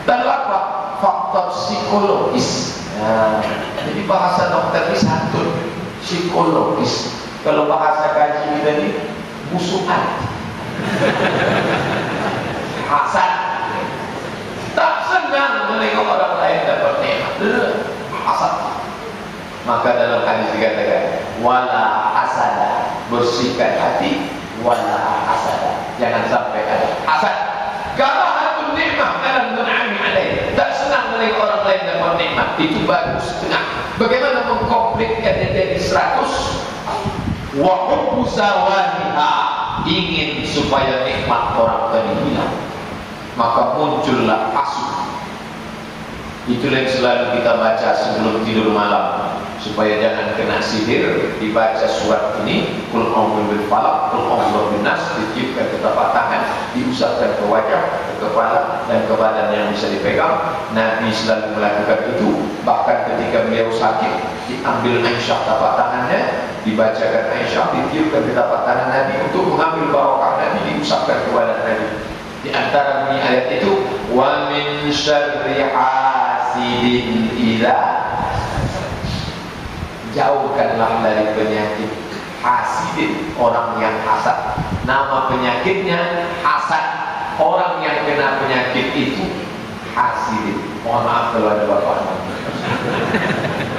dan apa? Faktor psikologis. Nah, jadi bahasa dokter ini santun, psikologis. Kalau bahasa kaji tadi, musuhan, hasad, tak senang menengok orang lain dapat nikmat, hasad. Maka dalam hadis dikatakan, wala hasada, bersihkan hati, wala hasada, jangan sampai ada hasad. Karahatun nikmah dalam mun'ami alaih, tak senang menengok orang lain dapat nikmat, itu bagus setengah. Bagaimana mengkomplitkannya jadi 100? wa hubbu zawaniha, ingin supaya nikmat orang tadi hilang, maka muncullah hasud. Itulah yang selalu kita baca sebelum tidur malam, supaya jangan kena sihir. Dibaca surat ini, Qul a'udzu bil falaq, Qul a'udzu bin nas, ditiupkan ke telapak tangan, diusapkan ke wajah, ke kepala, dan ke badan yang bisa dipegang. Nabi selalu melakukan itu. Bahkan ketika beliau sakit, diambil Aisyah telapak tangannya, dibacakan Aisyah, ditiupkan ke telapak tangan Nabi untuk mengambil barokah Nabi, diusapkan ke badan Nabi. Di antara bunyi ayat itu, wa min syarri hasidin idza, jauhkanlah dari penyakit hasidin, orang yang hasad. Nama penyakitnya hasad. Orang yang kena penyakit itu hasidin. Mohon maaf kalau ada bapak.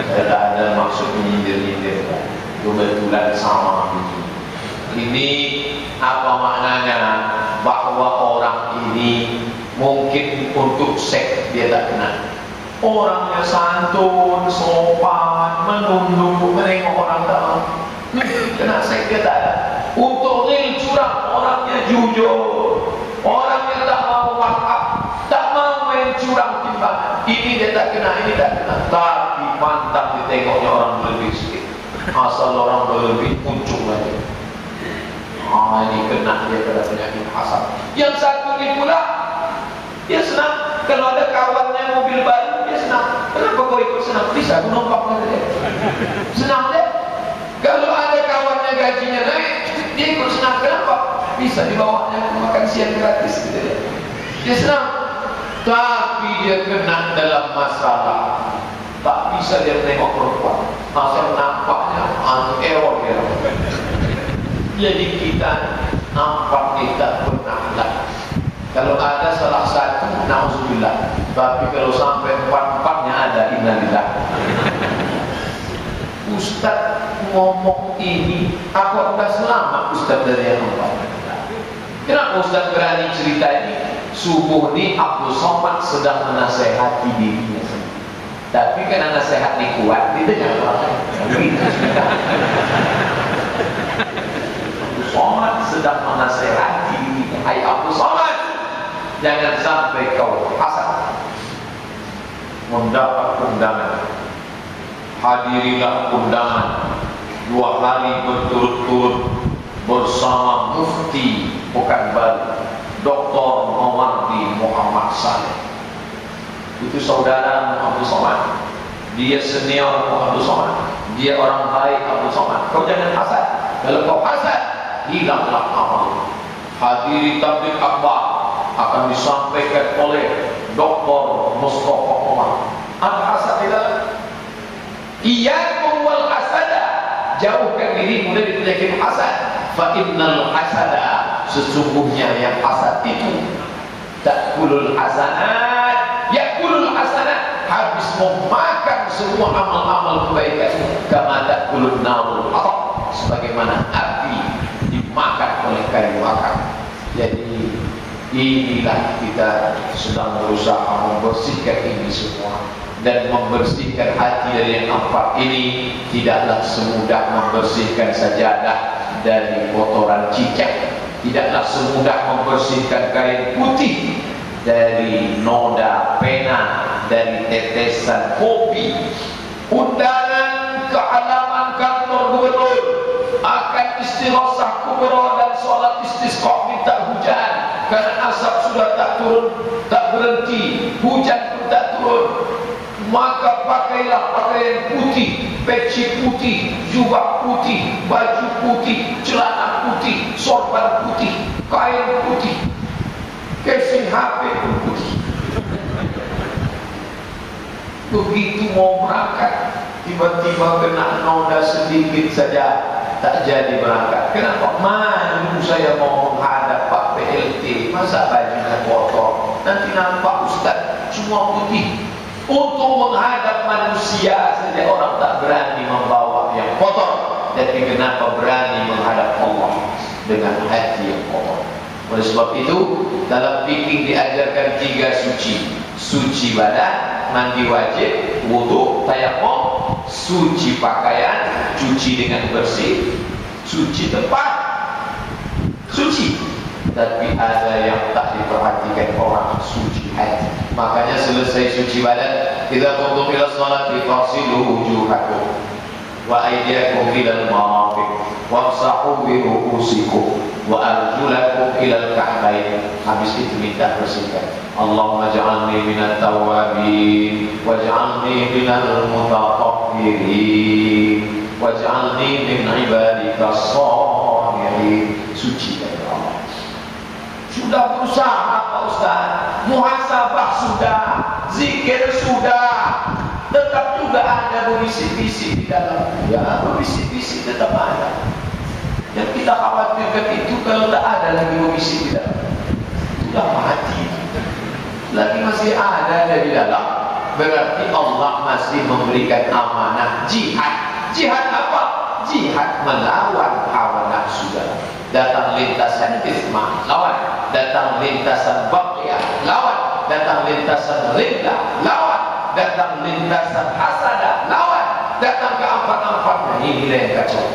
Saya tak ada maksud menyindir-nyindir, kebetulan sama ini. Apa maknanya? Bahwa orang ini mungkin untuk seks dia tak kena. Orangnya santun, sopan, menunduk, menengok orang tak mau. Kena seks dia tak ada. Untuk ghil curang, orangnya jujur. Orangnya tak mau wakaf, tak mau main curang timbangan. Ini dia tak kena, ini tak kena. Tapi mantap ditengoknya orang berlebih sikit. Asal orang berlebih muncul lagi. Ini kena dia pada penyakit hasad. Yang satu ini pula, dia senang kalau ada kawannya mobil baru, dia senang. Kenapa kau ikut senang? Bisa aku nampak dia. Senang dia. Kalau ada kawannya gajinya naik, dia ikut senang. Kenapa? Bisa dibawanya makan siang gratis gitu ya. Dia senang. Tapi dia kena dalam masalah, tak bisa dia tengok perempuan. Asal nampaknya error dia. Jadi kita nampak kita pernah lah. Kalau ada salah satu, na'udzubillah. Tapi kalau sampai empat-empatnya ada, innalillah. Ustaz ngomong ini, apa udah selamat Ustaz dari yang empat? Kenapa Ustaz berani cerita ini? Subuh ini Abdul Somad sedang menasehati dirinya sendiri. Tapi karena nasihat ini kuat, didengar orang lain. Somad sedang menasehati dirinya. Hai Abdul Somad, jangan sampai kau hasad. Mendapat undangan, hadirilah undangan 2 hari berturut-turut bersama Mufti Pekanbaru, Dr. Mawardi Muhammad Saleh. Itu saudara Abdul Somad. Dia senior Abdul Somad. Dia orang baik Abdul Somad. Kau jangan hasad. Kalau kau hasad, hilanglah amal. Hadiri tabligh akbar akan disampaikan oleh Dr. Mustafa Omar. Apa hasad di dalam? Iyyakum wal hasada, jauhkan dirimu dari penyakit hasad. Fa innal hasada, sesungguhnya yang hasad itu ta'kulul hasanat, ya'kulul hasanat, habis memakan semua amal-amal kebaikan. Kama ta'kulun narul hatab, sebagaimana api dimakan oleh kayu bakar. Jadi inilah kita sedang berusaha membersihkan ini semua. Dan membersihkan hati dari yang empat ini tidaklah semudah membersihkan sajadah dari kotoran cicak. Tidaklah semudah membersihkan kain putih dari noda pena, dari tetesan kopi. Undangan ke halaman kantor gubernur akan istirosah kubra dan sholat istisqa minta hujan, karena asap sudah tak turun, tak berhenti, hujan pun tak turun. Maka pakailah pakaian putih, peci putih, jubah putih, baju putih, celana putih, sorban putih, kain putih, casing HP pun putih. Begitu mau berangkat, tiba-tiba kena noda sedikit saja, tak jadi berangkat. Kenapa? Malu saya mau menghadap Pak PLT, masa bajunya kotor, nanti nampak Ustaz semua putih. Untuk menghadap manusia saja orang tak berani membawa yang kotor, jadi kenapa berani menghadap Allah dengan hati yang kotor? Oleh sebab itu dalam fikih diajarkan 3 suci: suci badan, mandi wajib, wudu, tayammum, suci pakaian, cuci dengan bersih, suci tempat, suci. Tapi ada yang tak diperhatikan orang, suci hati. Makanya selesai suci badan, kita qumtum ila sholati fasilu wujuhakum wa aydiyakum ilal marafiq wamsahu bi ru'usikum wa arjulakum ilal ka'bayn. Habis itu minta bersihkan. Allahumma ja'alni minat tawwabin waj'alni minal mutatahhirin waj'alni min ibadikas shalihin. Suci dari Allah. Sudah berusaha Pak Ustaz, muhasabah sudah, zikir sudah, tetap juga ada berbisik-bisik di dalam. Ya, berbisik-bisik tetap ada. Yang kita khawatirkan itu kalau tak ada lagi berbisik di dalam, sudah mati. Lagi masih ada di dalam, berarti Allah masih memberikan amanah jihad. Jihad apa? Jihad melawan hawa nafsu. Datang lintasan isma, lawan. Datang lintasan baqiyah, lawan. Datang lintasan ridha, lawan. Datang lintasan hasadah, lawan. Datang keempat-empatnya. Inilah yang kacau.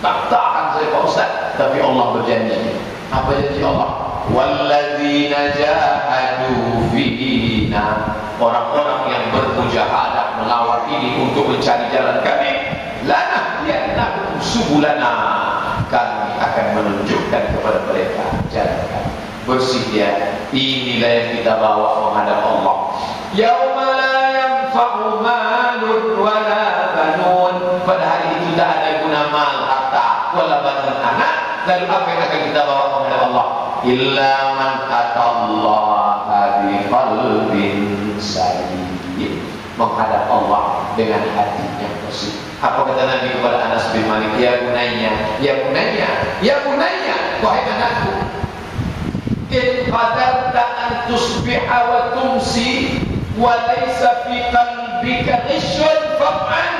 Tak tahan saya Pak Ustaz, tapi Allah berjanji. Apa janji Allah? Walladzina jahadu fina, orang-orang yang bermujahadah melawan ini untuk mencari jalan kami, lanahdiyannahum subulana, kami akan menunjukkan kepada mereka jalan kami. Bersih dia. Inilah yang kita bawa menghadap Allah. Yauma la yanfa'u malun wala banun. Pada hari itu tak ada guna mal, harta, wala banun, anak. Lalu apa yang akan kita bawa menghadap Allah? Illa man atallaha biqalbin salim. Menghadap Allah dengan hati yang bersih. Apa kata Nabi kepada Anas bin Malik? Ya bunayya, ya bunayya, ya bunayya, wahai anakku, in qadarta an tusbiha wa tumsi wa laysa fi qalbika ghishun faf'al.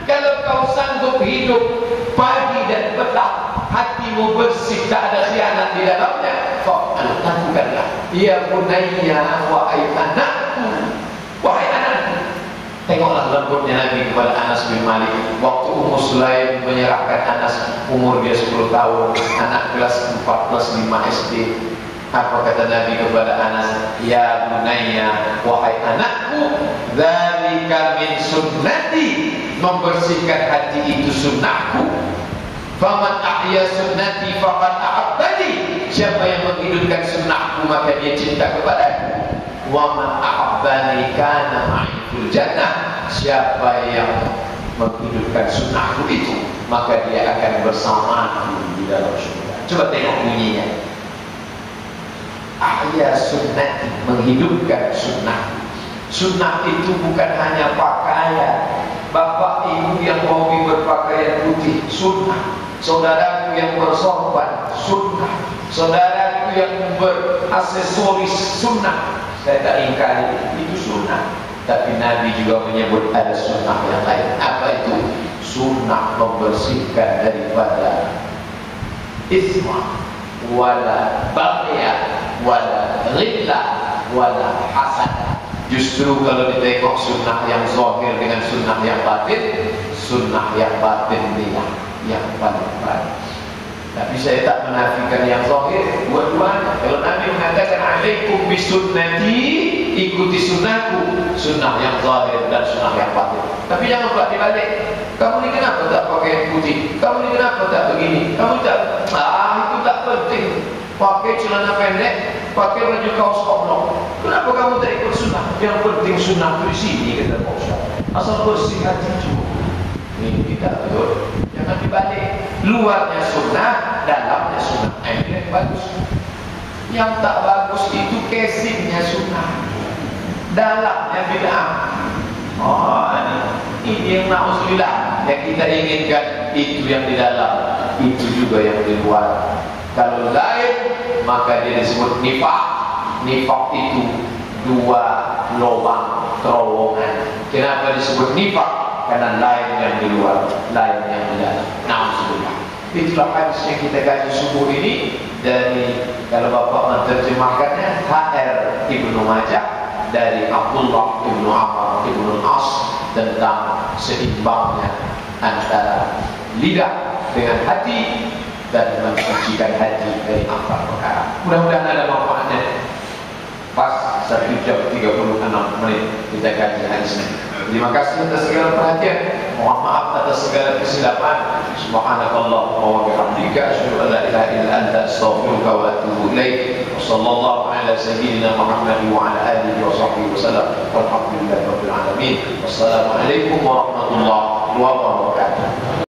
Kalau kau sanggup hidup pagi dan petang, hatimu bersih, tak ada khianat di dalamnya, faf'al, lakukanlah. Ya bunayya, wahai anakku, wahai anakku. Tengoklah lembutnya Nabi kepada Anas bin Malik. Waktu Ummu Sulaim menyerahkan Anas, umur dia 10 tahun, anak kelas 4, kelas 5 SD. Apa kata Nabi kepada Anas? Ya bunayya, wahai anakku, dzalika min sunnati, membersihkan hati itu sunnahku. Faman ahya sunnati faqad ahabbani, siapa yang menghidupkan sunnahku maka dia cinta kepadaku. Wa man ahabbani kana ma'i fil jannah, siapa yang menghidupkan sunnahku itu maka dia akan bersamaku di dalam surga. Coba tengok bunyinya. Ahya sunnati, menghidupkan sunnah. Sunnah itu bukan hanya pakaian. Bapak ibu yang hobi berpakaian putih, sunnah. Saudaraku yang bersorban, sunnah. Saudaraku yang beraksesoris, sunnah. Saya tak ingkari, itu sunnah. Tapi Nabi juga menyebut ada sunnah yang lain. Apa itu? Sunnah membersihkan daripada isma, wala baqiyah, wala ghillah, wala hasadah. Justru kalau ditengok sunnah yang zahir dengan sunnah yang batin, sunnah yang batin inilah yang paling baik. Tapi saya tak menafikan yang zahir, dua-duanya. Kalau Nabi mengatakan alaikum bisunnati, ikuti sunnahku, sunnah yang zahir dan sunnah yang batin. Tapi jangan pula dibalik. Kamu ni kenapa tak pakai putih? Kamu ni kenapa tak begini? Kamu tak, itu tak penting. Pakai celana pendek, pakai baju kaos oblong. Kenapa kamu tak ikut sunnah? Yang penting sunnah itu di sini, kata Pak Ustaz. Asal bersih hati cukup. Ini tidak betul. Jangan dibalik. Luarnya sunnah, dalamnya sunnah. Ini yang bagus. Yang tak bagus itu casingnya sunnah, dalamnya bid'ah. Oh, ini yang na'udzubillah. Yang kita inginkan itu yang di dalam, itu juga yang di luar. Kalau lain maka dia disebut nifaq. Nifaq itu dua lubang terowongan. Kenapa disebut nifaq? Karena lain yang di luar, lain yang di dalam. Na'udzubillah. Itulah hadis yang kita kaji subuh ini dari, kalau Bapak menerjemahkannya, HR Ibnu Majah dari Abdullah Ibnu Amr Ibnu As, tentang seimbangnya antara lidah dengan hati dan mensucikan hati dari 4 perkara. Mudah-mudahan ada manfaatnya. Pas 1 jam 36 menit kita kaji hadis ini. Terima kasih atas segala perhatian. Mohon maaf atas segala kesilapan. Subhanakallah wa bihamdika asyhadu an la ilaha illa anta astaghfiruka wa atubu ilaik. Wassallallahu ala sayyidina Muhammad wa ala alihi wa sahbihi wasallam. Walhamdulillahirabbil alamin. Wassalamu alaikum warahmatullahi wabarakatuh.